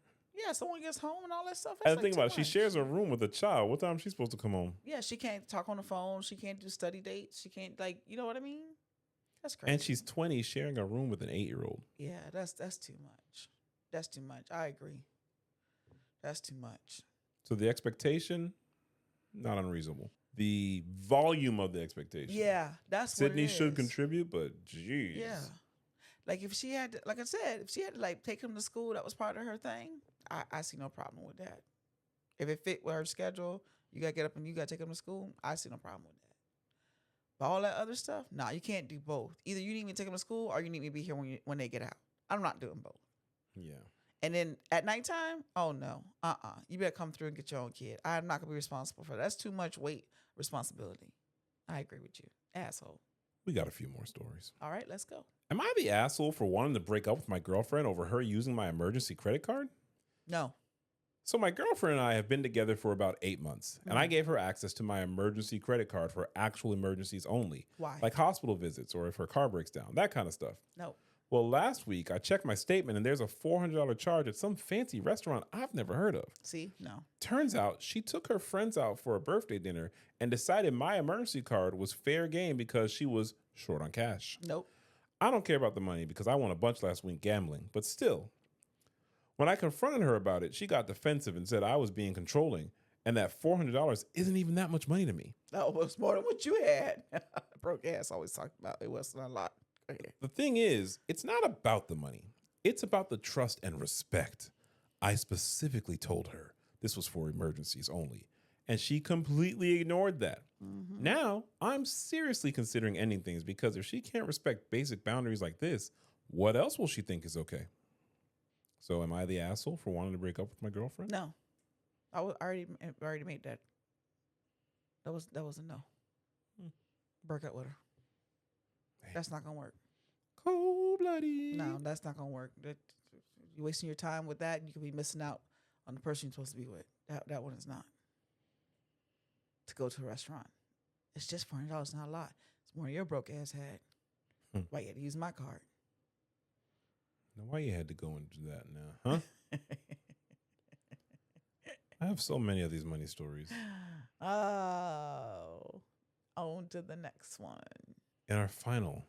Yeah, someone gets home and all that stuff. And think about it, she shares a room with a child. What time is she supposed to come home? Yeah, she can't talk on the phone. She can't do study dates. She can't, like, you know what I mean? That's crazy. And she's 20, sharing a room with an 8-year-old. Yeah, that's too much. That's too much. I agree. That's too much. So the expectation, not unreasonable. The volume of the expectation. Yeah, that's Sydney what it is. should contribute, but geez. Yeah. Like if she had to, like I said, if she had to like take him to school, that was part of her thing, I see no problem with that. If it fit with her schedule, you gotta get up and you gotta take him to school, I see no problem with that. But all that other stuff, nah, you can't do both. Either you need me to take him to school or you need me to be here when they get out. I'm not doing both. Yeah. And then at nighttime, oh no, you better come through and get your own kid. I'm not gonna be responsible for that. That's too much weight, responsibility. I agree with you, asshole. We got a few more stories. All right, let's go. Am I the asshole for wanting to break up with my girlfriend over her using my emergency credit card? No. So my girlfriend and I have been together for about 8 months, and I gave her access to my emergency credit card for actual emergencies only. Why? Like hospital visits or if her car breaks down, that kind of stuff. No. Well, last week I checked my statement and there's a $400 charge at some fancy restaurant I've never heard of. See? No. Turns out she took her friends out for a birthday dinner and decided my emergency card was fair game because she was short on cash. Nope. I don't care about the money because I won a bunch last week gambling, but still. When I confronted her about it, she got defensive and said I was being controlling and that $400 isn't even that much money to me. That was more than what you had. Broke ass always talked about it wasn't a lot. Go ahead. The thing is, it's not about the money. It's about the trust and respect. I specifically told her this was for emergencies only, and she completely ignored that. Mm-hmm. Now, I'm seriously considering ending things because if she can't respect basic boundaries like this, what else will she think is okay? So am I the asshole for wanting to break up with my girlfriend? No. I already made that. That was a no. Break up with her. That's not gonna work. Cold-blooded. No, that's not gonna work. You're wasting your time with that, and you could be missing out on the person you're supposed to be with. That one is not. To go to a restaurant, it's just $400. Not a lot. It's more than your broke ass had. Why you had to use my card? Now, why you had to go and do that now, huh? I have so many of these money stories. Oh, on to the next one. And our final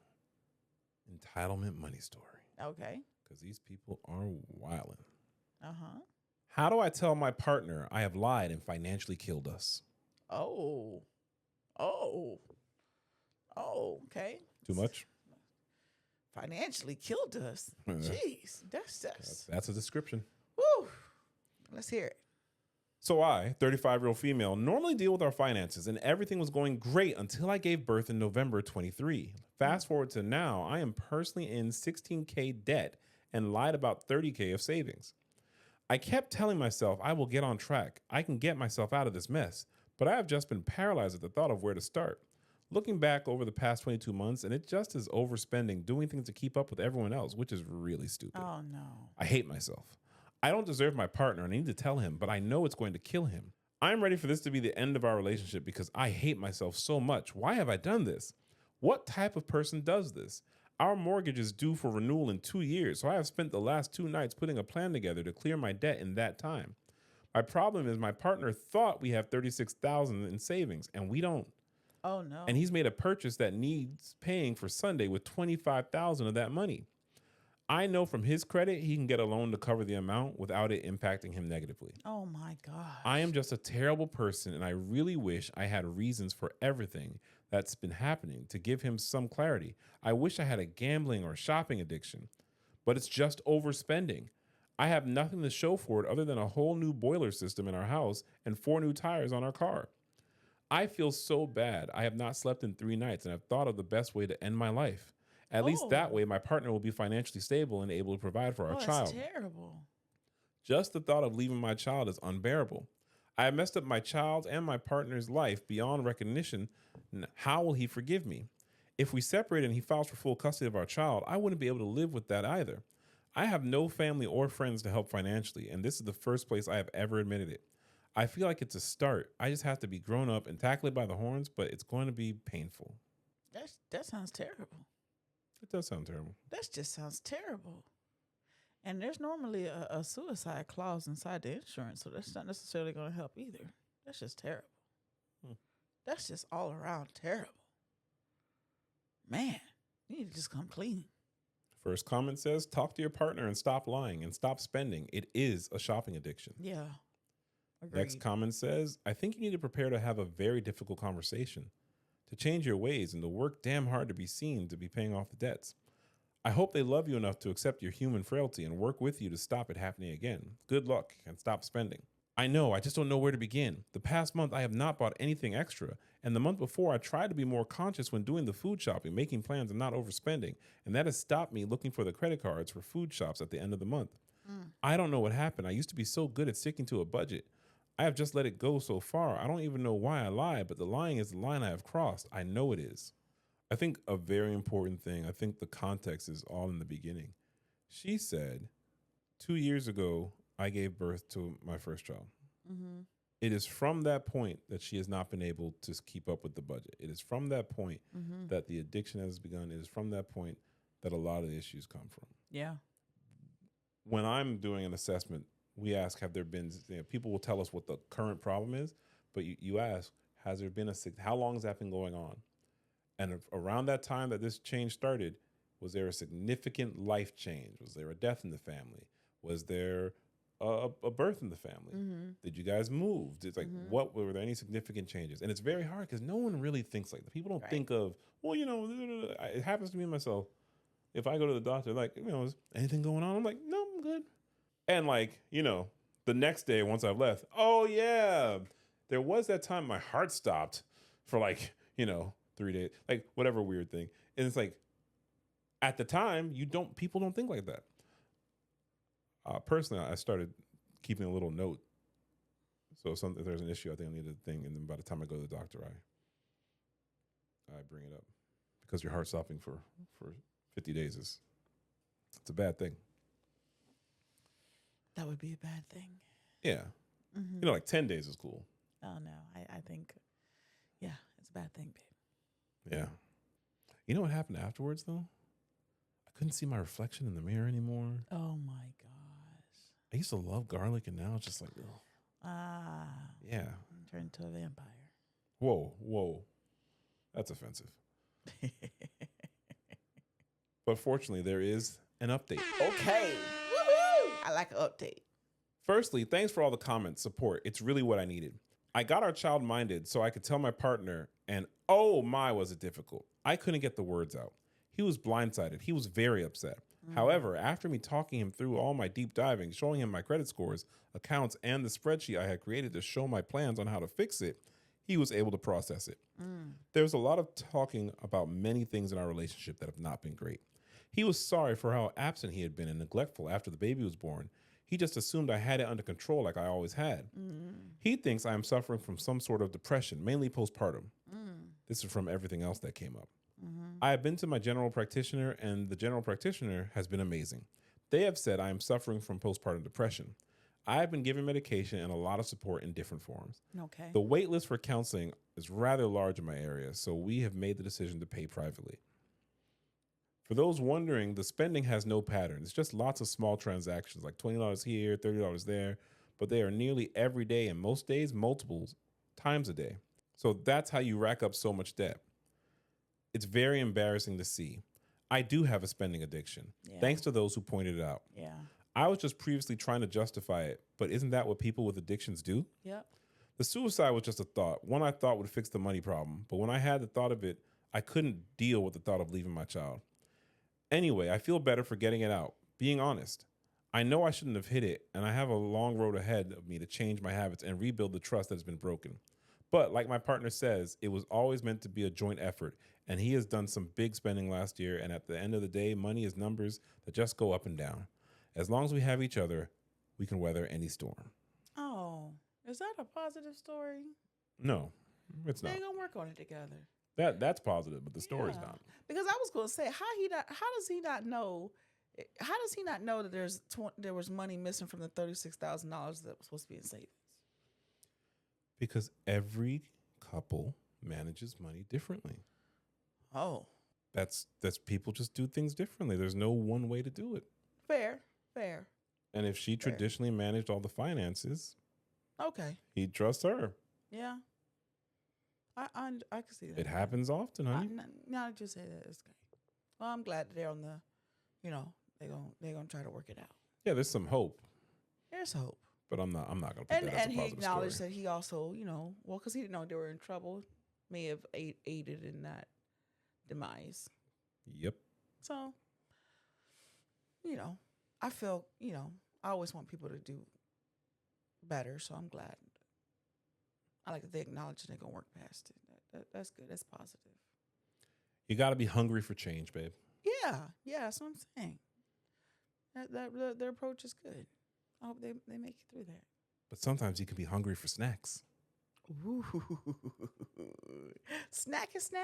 entitlement money story. Okay. Because these people are wildin'. Uh-huh. How do I tell my partner I have lied and financially killed us? Oh, okay. Too much? Financially killed us. Jeez, that's a description. Woo. Let's hear it. So I, 35-year-old female, normally deal with our finances and everything was going great until I gave birth in November 23. Fast forward to now, I am personally in $16K debt and lied about $30K of savings. I kept telling myself I will get on track. I can get myself out of this mess, but I have just been paralyzed at the thought of where to start. Looking back over the past 22 months, and it just is overspending, doing things to keep up with everyone else, which is really stupid. Oh, no. I hate myself. I don't deserve my partner, and I need to tell him, but I know it's going to kill him. I'm ready for this to be the end of our relationship because I hate myself so much. Why have I done this? What type of person does this? Our mortgage is due for renewal in 2 years, so I have spent the last 2 nights putting a plan together to clear my debt in that time. My problem is my partner thought we have $36,000 in savings, and we don't. Oh, no. And he's made a purchase that needs paying for Sunday with $25,000 of that money. I know from his credit, he can get a loan to cover the amount without it impacting him negatively. Oh, my God. I am just a terrible person, and I really wish I had reasons for everything that's been happening to give him some clarity. I wish I had a gambling or shopping addiction, but it's just overspending. I have nothing to show for it other than a whole new boiler system in our house and 4 new tires on our car. I feel so bad. I have not slept in 3 nights, and I've thought of the best way to end my life. At least that way, my partner will be financially stable and able to provide for our child. That's terrible. Just the thought of leaving my child is unbearable. I have messed up my child's and my partner's life beyond recognition. How will he forgive me? If we separate and he files for full custody of our child, I wouldn't be able to live with that either. I have no family or friends to help financially, and this is the first place I have ever admitted it. I feel like it's a start. I just have to be grown up and tackle it by the horns, but it's going to be painful. That sounds terrible. It does sound terrible. That just sounds terrible. And there's normally a suicide clause inside the insurance, so that's not necessarily going to help either. That's just terrible. That's just all around terrible. Man, you need to just come clean. First comment says, talk to your partner and stop lying and stop spending. It is a shopping addiction. Yeah. Agreed. Next comment says, I think you need to prepare to have a very difficult conversation, to change your ways and to work damn hard to be seen to be paying off the debts. I hope they love you enough to accept your human frailty and work with you to stop it happening again. Good luck and stop spending. I know, I just don't know where to begin. The past month, I have not bought anything extra. And the month before, I tried to be more conscious when doing the food shopping, making plans and not overspending. And that has stopped me looking for the credit cards for food shops at the end of the month. I don't know what happened. I used to be so good at sticking to a budget. I have just let it go so far. I don't even know why I lie, but the lying is the line I have crossed. I know it is. I think a very important thing, I think the context is all in the beginning. She said, 2 years ago, I gave birth to my first child. Mm-hmm. It is from that point that she has not been able to keep up with the budget. It is from that point that the addiction has begun. It is from that point that a lot of the issues come from. Yeah. When I'm doing an assessment, we ask, have there been, people will tell us what the current problem is, but you ask, has there been how long has that been going on? And around that time that this change started, was there a significant life change? Was there a death in the family? Was there a birth in the family? Did you guys move? It's like, what were there any significant changes? And it's very hard because no one really thinks like that. People don't think of, well, it happens to me myself. If I go to the doctor, like, is anything going on? I'm like, no, I'm good. And like, the next day once I've left, oh yeah, there was that time my heart stopped for like, 3 days, like whatever weird thing. And it's like, at the time, people don't think like that. Personally, I started keeping a little note. So if there's an issue, I think I need a thing. And then by the time I go to the doctor, I bring it up, because your heart stopping for 50 days it's a bad thing. That would be a bad thing. Yeah. Like 10 days is cool. Oh, no. I think, yeah, it's a bad thing, babe. Yeah. You know what happened afterwards, though? I couldn't see my reflection in the mirror anymore. Oh, my gosh. I used to love garlic, and now it's just like, oh. Yeah. Turned into a vampire. Whoa. That's offensive. But fortunately, there is an update. Okay. Woohoo! I like an update. Firstly, thanks for all the comments, support. It's really what I needed. I got our child minded so I could tell my partner, and oh my, was it difficult. I couldn't get the words out. He was blindsided. He was very upset. However, after me talking him through all my deep diving, showing him my credit scores, accounts, and the spreadsheet I had created to show my plans on how to fix it, he was able to process it. There's a lot of talking about many things in our relationship that have not been great. He was sorry for how absent he had been and neglectful after the baby was born. He just assumed I had it under control like I always had. He thinks I am suffering from some sort of depression, mainly postpartum. This is from everything else that came up. I have been to my general practitioner, and the general practitioner has been amazing. They have said I am suffering from postpartum depression. I have been given medication and a lot of support in different forms. Okay. The wait list for counseling is rather large in my area, so we have made the decision to pay privately. For those wondering, the spending has no pattern. It's just lots of small transactions, like $20 here, $30 there, but they are nearly every day, and most days, multiple times a day. So that's how you rack up so much debt. It's very embarrassing to see. I do have a spending addiction, thanks to those who pointed it out. Yeah. I was just previously trying to justify it, but isn't that what people with addictions do? Yep. The suicide was just a thought, one I thought would fix the money problem, but when I had the thought of it, I couldn't deal with the thought of leaving my child. Anyway, I feel better for getting it out, being honest. I know I shouldn't have hit it, and I have a long road ahead of me to change my habits and rebuild the trust that has been broken. But like my partner says, it was always meant to be a joint effort, and he has done some big spending last year, and at the end of the day, money is numbers that just go up and down. As long as we have each other, we can weather any storm. Oh, is that a positive story? No, it's not. They're going to work on it together. That's positive, but the story's not. Because I was going to say, how does he not know that there was money missing from the $36,000 that was supposed to be in savings? Because every couple manages money differently. Oh. That's people just do things differently. There's no one way to do it. Fair. Fair. And if she Fair. traditionally managed all the finances, Okay. he'd trust her. Yeah. I can see that. It happens often, honey. Now that you say that, it's okay. Well, I'm glad that they're on the, they're gonna try to work it out. Yeah, there's some hope. There's hope. But I'm not gonna put that as a positive he acknowledged story. that he also, because he didn't know they were in trouble, may have aided in that demise. Yep. So, I feel, I always want people to do better. So I'm glad. I like that they acknowledge and they're gonna work past it. That's good. That's positive. You got to be hungry for change, babe. Yeah, that's what I'm saying. Their approach is good. I hope they make it through that. But sometimes you can be hungry for snacks. Ooh. Snacky snacks.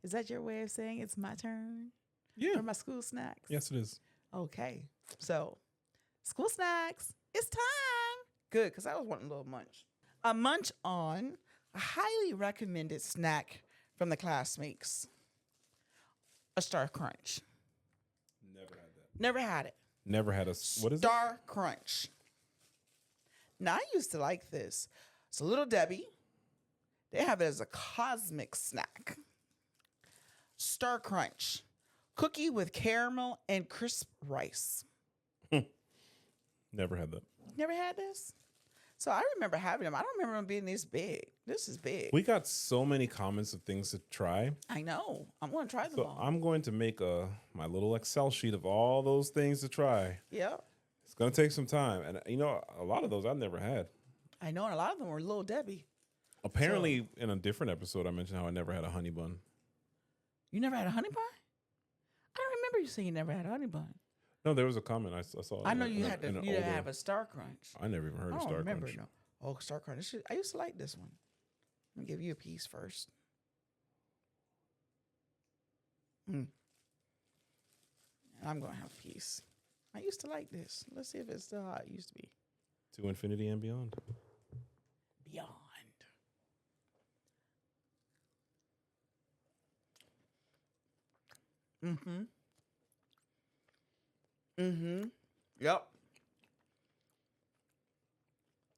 Is that your way of saying it's my turn? Yeah. Or my school snacks? Yes, it is. Okay. So, school snacks. It's time. Good, because I was wanting a little munch. A munch on a highly recommended snack from the classmates. A Star Crunch. Never had that. Never had it. Never had what is it? Star Crunch. Now, I used to like this. It's a Little Debbie. They have it as a cosmic snack. Star Crunch. Cookie with caramel and crisp rice. Never had that. Never had this? So I remember having them. I don't remember them being this big. This is big. We got so many comments of things to try. I know. I'm going to try them all. I'm going to make my little Excel sheet of all those things to try. Yeah. It's going to take some time. And, a lot of those I've never had. I know. And a lot of them were Little Debbie. Apparently, in a different episode, I mentioned how I never had a honey bun. You never had a honey bun? I don't remember you saying you never had a honey bun. No, there was a comment I saw. I know you had to have a Star Crunch. I never even heard of Star Crunch. I don't remember. No. Oh, Star Crunch. I used to like this one. Let me give you a piece first. I'm going to have a piece. I used to like this. Let's see if it's still how it used to be. To infinity and beyond. Beyond.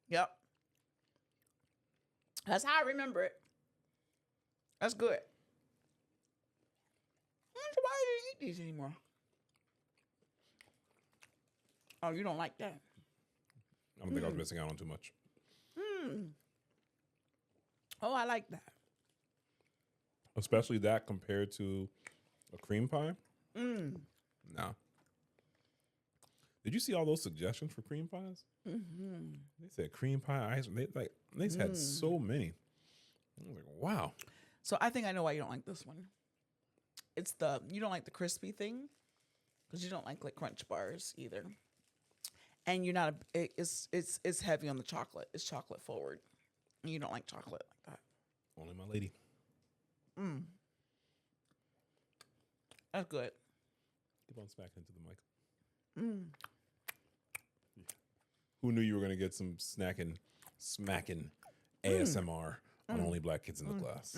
Yep. That's how I remember it. That's good. I wonder why I didn't eat these anymore. Oh, you don't like that? I don't think I was missing out on too much. Oh, I like that. Especially that compared to a cream pie. No. Did you see all those suggestions for cream pies? They said cream pie ice. They had so many. I was like, wow. So I think I know why you don't like this one. You don't like the crispy thing because you don't like crunch bars either. And you're not it's heavy on the chocolate. It's chocolate forward. And you don't like chocolate like that. Only my lady. That's good. Keep on smacking into the mic. Who knew you were gonna get some smacking ASMR on Only Black Kids in the Class?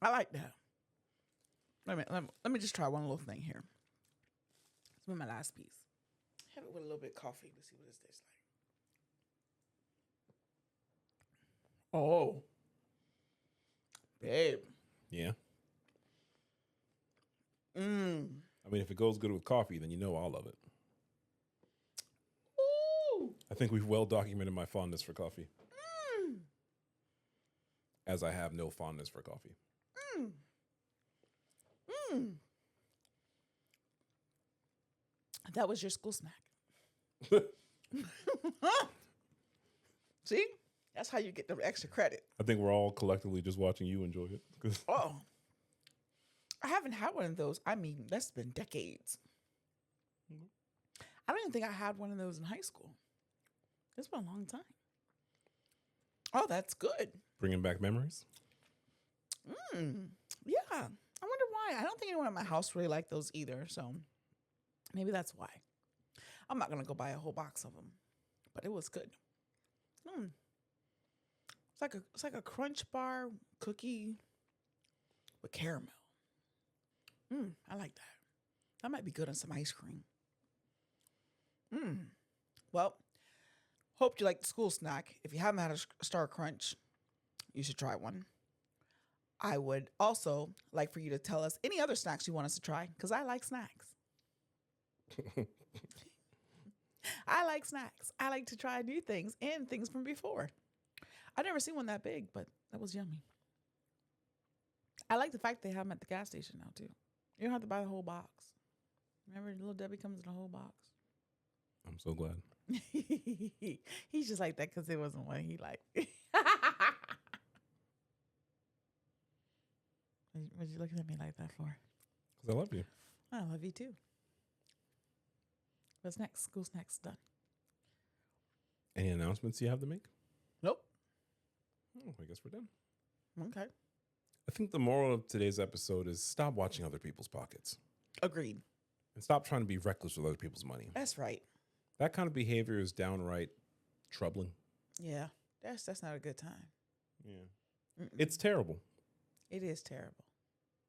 I like that. Let me just try one little thing here. It's been my last piece. Have it with a little bit of coffee. Let's see what this tastes like. Oh, babe. Yeah. I mean, if it goes good with coffee, then you know I'll love it. Ooh. I think we've well documented my fondness for coffee. As I have no fondness for coffee. That was your school snack. See? That's how you get the extra credit. I think we're all collectively just watching you enjoy it. Oh. I haven't had one of those. I mean, that's been decades. I don't even think I had one of those in high school. It's been a long time. Oh, that's good. Bringing back memories? Yeah. I wonder why. I don't think anyone at my house really liked those either. So maybe that's why. I'm not going to go buy a whole box of them. But it was good. It's like a crunch bar cookie with caramel. I like that. That might be good on some ice cream. Well, hope you like the school snack. If you haven't had a Star Crunch, you should try one. I would also like for you to tell us any other snacks you want us to try, because I like snacks. I like snacks. I like to try new things and things from before. I've never seen one that big, but that was yummy. I like the fact they have them at the gas station now, too. You don't have to buy the whole box. Remember, Little Debbie comes in a whole box? I'm so glad. He's just like that because it wasn't one he liked. What you looking at me like that for? Because I love you. I love you too. What's next? School snacks done. Any announcements you have to make? Nope. Oh, I guess we're done. Okay. I think the moral of today's episode is stop watching other people's pockets. Agreed. And stop trying to be reckless with other people's money. That's right. That kind of behavior is downright troubling. Yeah. That's not a good time. Yeah. It's terrible. It is terrible.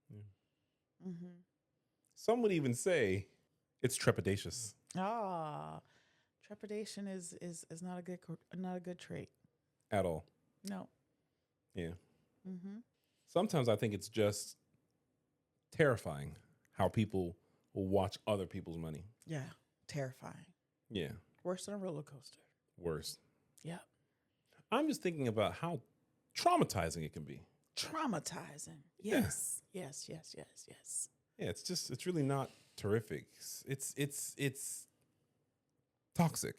Yeah. Some would even say it's trepidatious. Trepidation is not a good trait At all. No. Yeah. Sometimes I think it's just terrifying how people will watch other people's money. Yeah. Terrifying. Yeah. Worse than a roller coaster. Worse. Yeah. I'm just thinking about how traumatizing it can be. Traumatizing. Yes. Yeah. Yes. Yeah, it's really not terrific. It's toxic.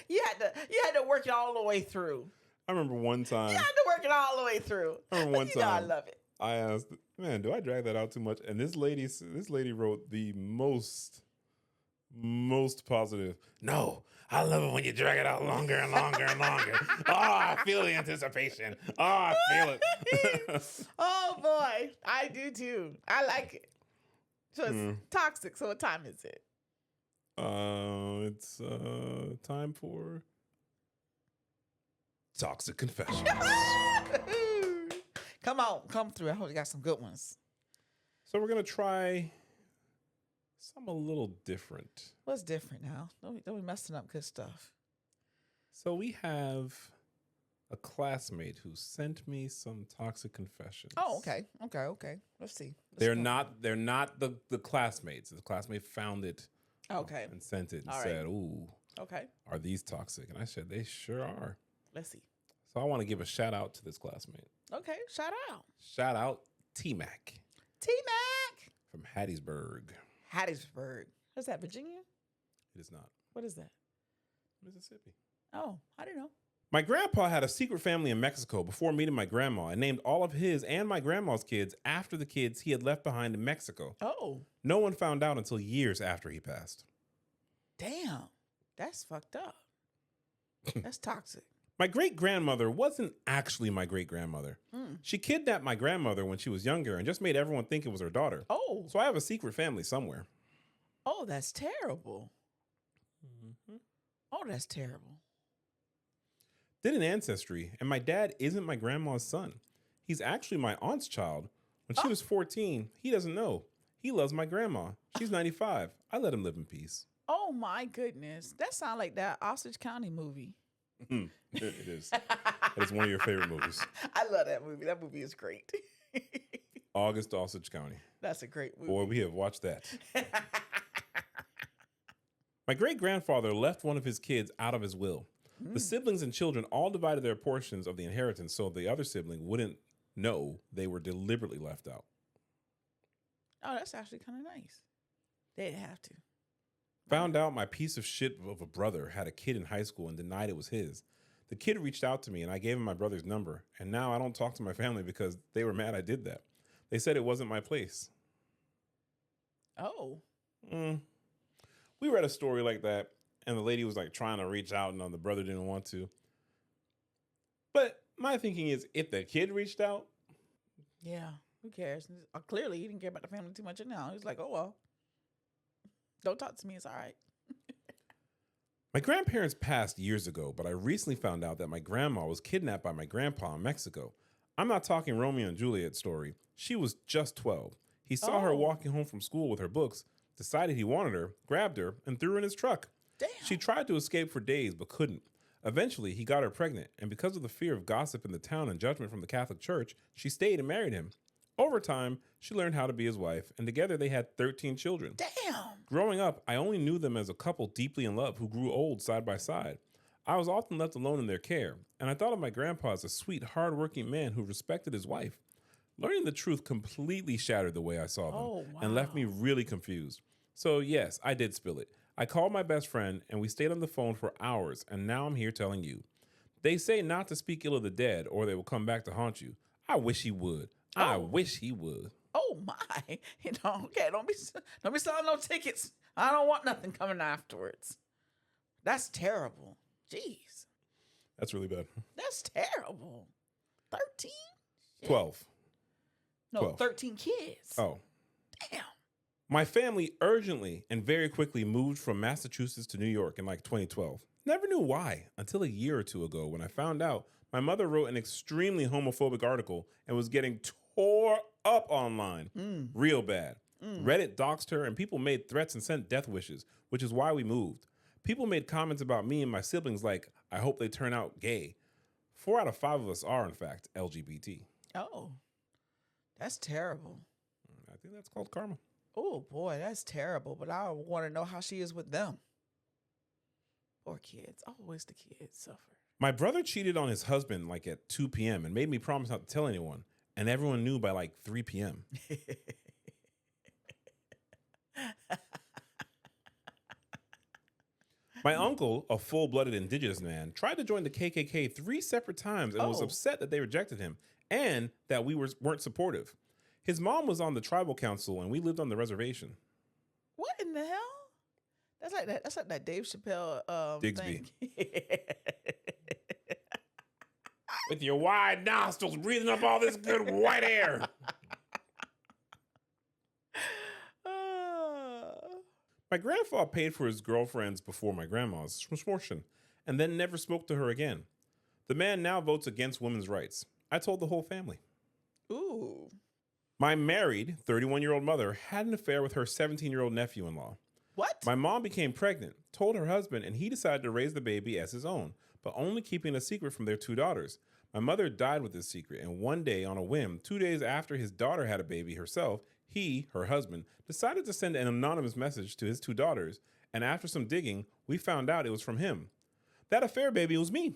You had to work it all the way through. I remember one time. You had to work it all the way through. I remember one time. I love it. I asked, man, do I drag that out too much? And this lady wrote the most positive. No, I love it when you drag it out longer and longer and longer. Oh, I feel the anticipation. Oh, I feel it. Oh boy, I do too. I like it. So it's toxic. So what time is it? It's time for Toxic Confessions. Come through. I hope you got some good ones. So we're gonna try some a little different. What's different now? Don't be messing up good stuff. So we have a classmate who sent me some toxic confessions. Oh, okay. Let's see. They're not the classmates. The classmate found it. Okay. And sent it and All said, right. "Ooh, okay. Are these toxic?" And I said, "They sure are." Let's see. So I want to give a shout out to this classmate. Okay, shout out. Shout out T-Mac. T-Mac. From Hattiesburg. Hattiesburg. What's that, Virginia? It is not. What is that? Mississippi. Oh, I don't know. My grandpa had a secret family in Mexico before meeting my grandma and named all of his and my grandma's kids after the kids he had left behind in Mexico. Oh. No one found out until years after he passed. Damn. That's fucked up. That's toxic. My great-grandmother wasn't actually my great-grandmother. She kidnapped my grandmother when she was younger and just made everyone think it was her daughter. Oh. So I have a secret family somewhere. Oh, that's terrible. Oh, that's terrible. Did an ancestry, and my dad isn't my grandma's son. He's actually my aunt's child. When she was 14, he doesn't know. He loves my grandma. She's 95. I let him live in peace. Oh, my goodness. That sounds like that Osage County movie. It is. It's one of your favorite movies. I love that movie. That movie is great. August Osage County. That's a great movie. Boy, we have watched that. My great-grandfather left one of his kids out of his will. The siblings and children all divided their portions of the inheritance so the other sibling wouldn't know they were deliberately left out. Oh, that's actually kind of nice. They'd have to. Found out my piece of shit of a brother had a kid in high school and denied it was his. The kid reached out to me and I gave him my brother's number. And now I don't talk to my family because they were mad I did that. They said it wasn't my place. Oh. We read a story like that. And the lady was like trying to reach out and the brother didn't want to. But my thinking is if the kid reached out. Yeah, who cares? Clearly, he didn't care about the family too much now. He's like, oh, well, don't talk to me. It's all right. My grandparents passed years ago, but I recently found out that my grandma was kidnapped by my grandpa in Mexico. I'm not talking Romeo and Juliet story. She was just 12. He saw her walking home from school with her books, decided he wanted her, grabbed her, and threw her in his truck. Damn. She tried to escape for days but couldn't. Eventually, he got her pregnant, and because of the fear of gossip in the town and judgment from the Catholic Church, she stayed and married him. Over time, she learned how to be his wife, and together they had 13 children. Damn. Growing up, I only knew them as a couple deeply in love who grew old side by side. I was often left alone in their care, and I thought of my grandpa as a sweet, hard-working man who respected his wife. Learning the truth completely shattered the way I saw them and left me really confused. So yes, I did spill it. I called my best friend, and we stayed on the phone for hours, and now I'm here telling you. They say not to speak ill of the dead, or they will come back to haunt you. I wish he would. I wish he would. Oh my! Okay, don't be selling no tickets. I don't want nothing coming afterwards. That's terrible. Jeez. That's really bad. That's terrible. 13? 12. No, 12. 13 kids. Oh. Damn. My family urgently and very quickly moved from Massachusetts to New York in like 2012. Never knew why until a year or two ago when I found out my mother wrote an extremely homophobic article and was getting tore up online. Real bad. Reddit doxed her and people made threats and sent death wishes, which is why we moved. People made comments about me and my siblings like, I hope they turn out gay. 4 out of 5 of us are, in fact, LGBT. Oh, that's terrible. I think that's called karma. Oh, boy, that's terrible. But I want to know how she is with them. Poor kids. Always the kids suffer. My brother cheated on his husband like at 2 p.m. and made me promise not to tell anyone. And everyone knew by like 3 p.m. My uncle, a full-blooded indigenous man, tried to join the KKK 3 separate times and was upset that they rejected him and that we weren't supportive. His mom was on the tribal council and we lived on the reservation. What in the hell? That's like that Dave Chappelle Digsby. thing. With your wide nostrils breathing up all this good white air. My grandfather paid for his girlfriends before my grandma's smortion and then never spoke to her again. The man now votes against women's rights. I told the whole family. Ooh. My married 31-year-old mother had an affair with her 17-year-old nephew-in-law. What? My mom became pregnant, told her husband, and he decided to raise the baby as his own, but only keeping a secret from their 2 daughters. My mother died with this secret, and one day, on a whim, 2 days after his daughter had a baby herself, he, her husband, decided to send an anonymous message to his 2 daughters, and after some digging, we found out it was from him. That affair baby was me.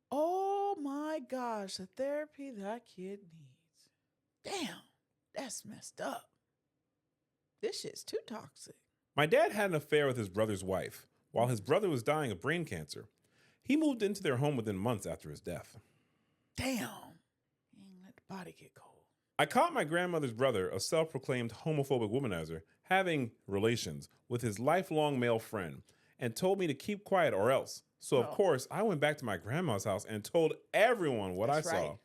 Oh my gosh, the therapy that kid needs. Damn, that's messed up. This shit's too toxic. My dad had an affair with his brother's wife while his brother was dying of brain cancer. He moved into their home within months after his death. Damn. Let the body get cold. I caught my grandmother's brother, a self-proclaimed homophobic womanizer, having relations with his lifelong male friend and told me to keep quiet or else. So, of course, I went back to my grandma's house and told everyone what I saw.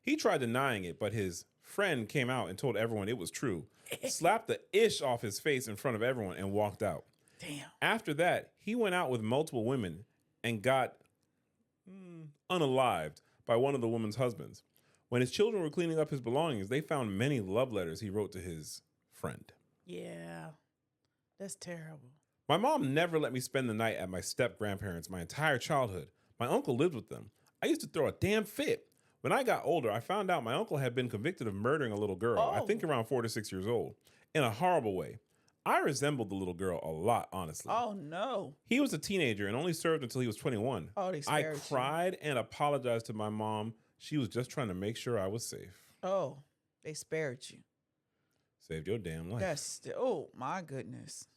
He tried denying it, but his friend came out and told everyone it was true, slapped the ish off his face in front of everyone, and walked out. Damn. After that, he went out with multiple women and got unalived by one of the women's husbands. When his children were cleaning up his belongings, they found many love letters he wrote to his friend. Yeah, that's terrible. My mom never let me spend the night at my step-grandparents my entire childhood. My uncle lived with them. I used to throw a damn fit. When I got older, I found out my uncle had been convicted of murdering a little girl, I think around 4 to 6 years old, in a horrible way. I resembled the little girl a lot, honestly. Oh, no. He was a teenager and only served until he was 21. I cried and apologized to my mom. She was just trying to make sure I was safe. Oh, they spared you. Saved your damn life. Oh, my goodness.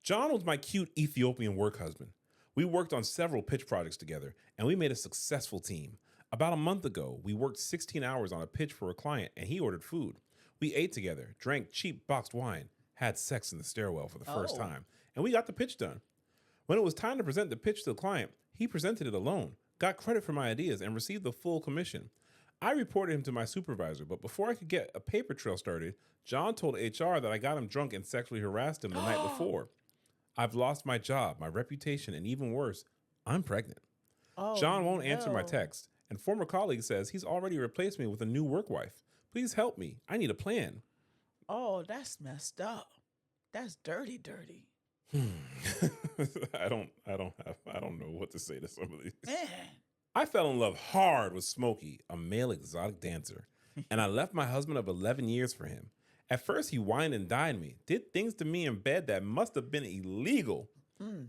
John was my cute Ethiopian work husband. We worked on several pitch projects together, and we made a successful team. About a month ago, we worked 16 hours on a pitch for a client, and he ordered food. We ate together, drank cheap boxed wine, had sex in the stairwell for the first time, and we got the pitch done. When it was time to present the pitch to the client, he presented it alone, got credit for my ideas, and received the full commission. I reported him to my supervisor, but before I could get a paper trail started, John told HR that I got him drunk and sexually harassed him the night before. I've lost my job, my reputation, and even worse, I'm pregnant. John won't answer my text, and former colleague says he's already replaced me with a new work wife. Please help me. I need a plan. Oh, that's messed up. That's dirty, dirty. I don't know what to say to some of these. Man. I fell in love hard with Smokey, a male exotic dancer, and I left my husband of 11 years for him. At first, he wined and dined me, did things to me in bed that must have been illegal.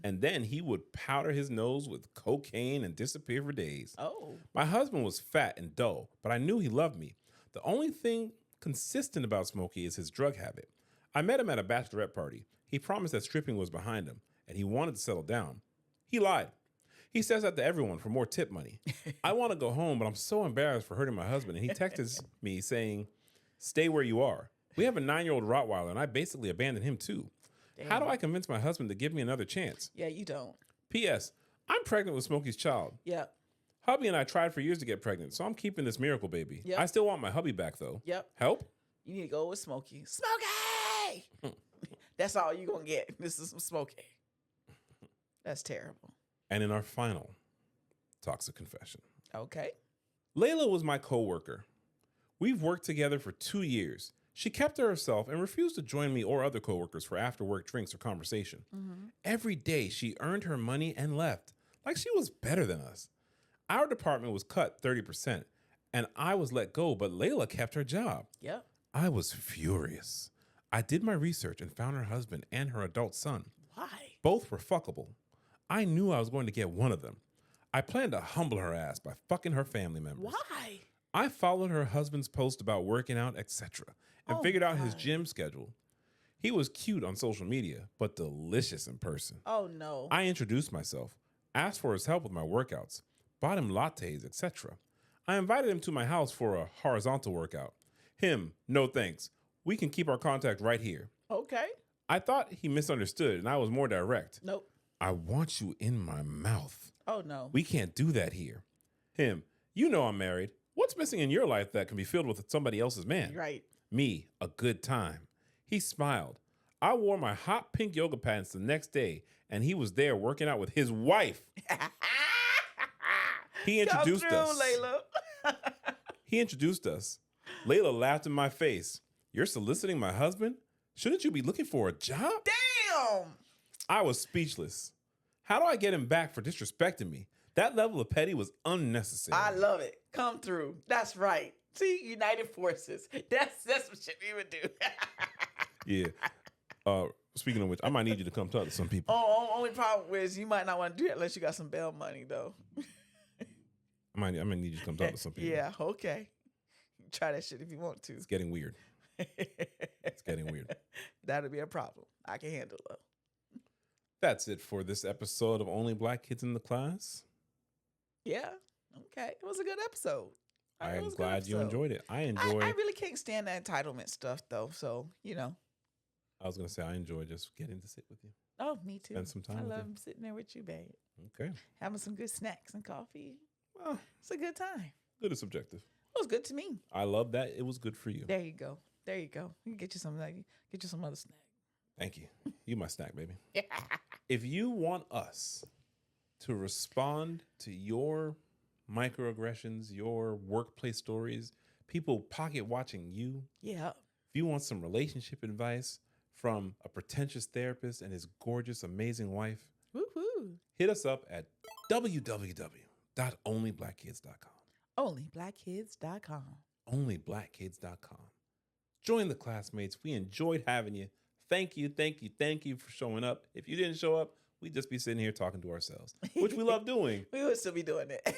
And then he would powder his nose with cocaine and disappear for days. Oh. My husband was fat and dull, but I knew he loved me. The only thing consistent about Smokey is his drug habit. I met him at a bachelorette party. He promised that stripping was behind him, and he wanted to settle down. He lied. He says that to everyone for more tip money. I want to go home, but I'm so embarrassed for hurting my husband, and he texted me saying, stay where you are. We have a 9-year-old Rottweiler, and I basically abandoned him too. Damn. How do I convince my husband to give me another chance? Yeah, you don't. P.S. I'm pregnant with Smokey's child. Yep. Hubby and I tried for years to get pregnant, so I'm keeping this miracle baby. Yep. I still want my hubby back, though. Yep. Help? You need to go with Smokey. Smokey! That's all you're going to get. This is some Smokey. That's terrible. And in our final toxic confession. Okay. Layla was my coworker. We've worked together for 2 years. She kept to herself and refused to join me or other coworkers for after-work drinks or conversation. Every day, she earned her money and left, like she was better than us. Our department was cut 30%, and I was let go, but Layla kept her job. Yep. I was furious. I did my research and found her husband and her adult son. Why? Both were fuckable. I knew I was going to get one of them. I planned to humble her ass by fucking her family members. Why? I followed her husband's post about working out, etc., and figured out his gym schedule. He was cute on social media, but delicious in person. Oh, no. I introduced myself, asked for his help with my workouts, bought him lattes, etc. I invited him to my house for a horizontal workout. Him, no thanks. We can keep our contact right here. Okay. I thought he misunderstood, and I was more direct. Nope. I want you in my mouth. Oh, no. We can't do that here. Him, you know I'm married. What's missing in your life that can be filled with somebody else's man? Right. Me, a good time. He smiled. I wore my hot pink yoga pants the next day, and he was there working out with his wife. He introduced us. Layla. He introduced us. Layla laughed in my face. You're soliciting my husband? Shouldn't you be looking for a job? Damn. I was speechless. How do I get him back for disrespecting me? That level of petty was unnecessary. I love it. Come through. That's right. See, united forces. That's some shit we would do. Yeah. Speaking of which, I might need you to come talk to some people. Only problem is you might not want to do that unless you got some bail money, though. I might need you to come talk to some people. Yeah, okay. Try that shit if you want to. It's getting weird. It's getting weird. That'll be a problem. I can handle it. That's it for this episode of Only Black Kids in the Class. Yeah. Okay. It was a good episode. I'm glad you enjoyed it. I really can't stand the entitlement stuff, though. So, I was going to say, I enjoy just getting to sit with you. Oh, me too. Spend some time with you. I love sitting there with you, babe. Okay. Having some good snacks and coffee. Well, it's a good time. Good is subjective. It was good to me. I love that. It was good for you. There you go. You can get you some other snack. Thank you. You my snack, baby. If you want us to respond to your microaggressions, your workplace stories, people pocket watching you. Yeah. If you want some relationship advice from a pretentious therapist and his gorgeous, amazing wife, woo-hoo, hit us up at www.onlyblackkids.com. Onlyblackkids.com. Onlyblackkids.com. Join the classmates. We enjoyed having you. Thank you for showing up. If you didn't show up, we'd just be sitting here talking to ourselves, which we love doing. We would still be doing it.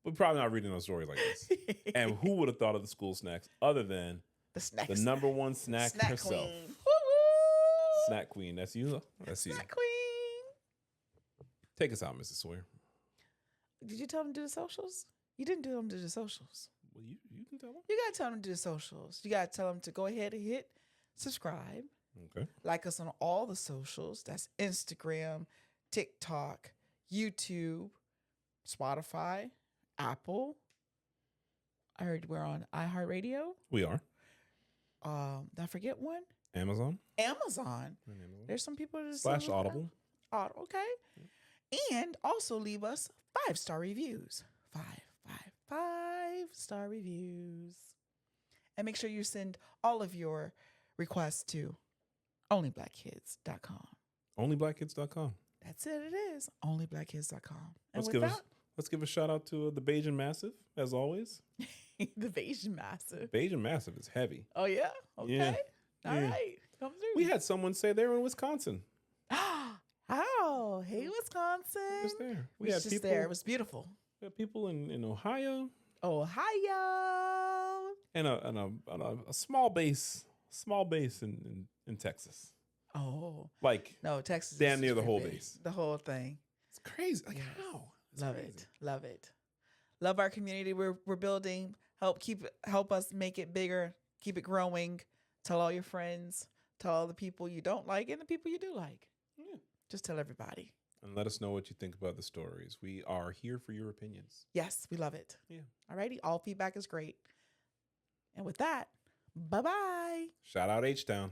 We're probably not reading those stories like this. And who would have thought of the school snacks other than the number one snack herself? Queen. Woo-hoo. Snack queen. That's you? That's you. Snack queen. Take us out, Mrs. Sawyer. Did you tell them to do the socials? You didn't do them to do the socials. Well, you can tell them. You got to tell them to do the socials. You got to tell them to go ahead and hit subscribe. Okay. Like us on all the socials. That's Instagram, TikTok, YouTube, Spotify, Apple. I heard we're on iHeartRadio. We are. Did I forget one? Amazon. Amazon. There's some people that /Audible. Okay. And also leave us 5-star reviews. 5-star reviews. And make sure you send all of your requests to onlyblackkids.com. Onlyblackkids.com. That's it. It is onlyblackkids.com. And Let's give a shout out to the Bayesian Massive, as always. the Bayesian Massive. Bayesian Massive is heavy. Oh, yeah? Okay. Yeah. All right. Come through. We had someone say they were in Wisconsin. Oh, hey, Wisconsin. Just there. We had people there. It was beautiful. We had people in Ohio. Ohio. And a small base in Texas. Oh. Like, no, Texas. Damn near the whole base. The whole thing. It's crazy. Like, yes. how? Love crazy. it. Love it. Love our community. We're building. Help us make it bigger. Keep it growing. Tell all your friends. Tell all the people you don't like and the people you do like. Yeah. Just tell everybody. And let us know what you think about the stories. We are here for your opinions. Yes, we love it. Yeah. Alrighty. All feedback is great. And with that, bye-bye. Shout out H-Town.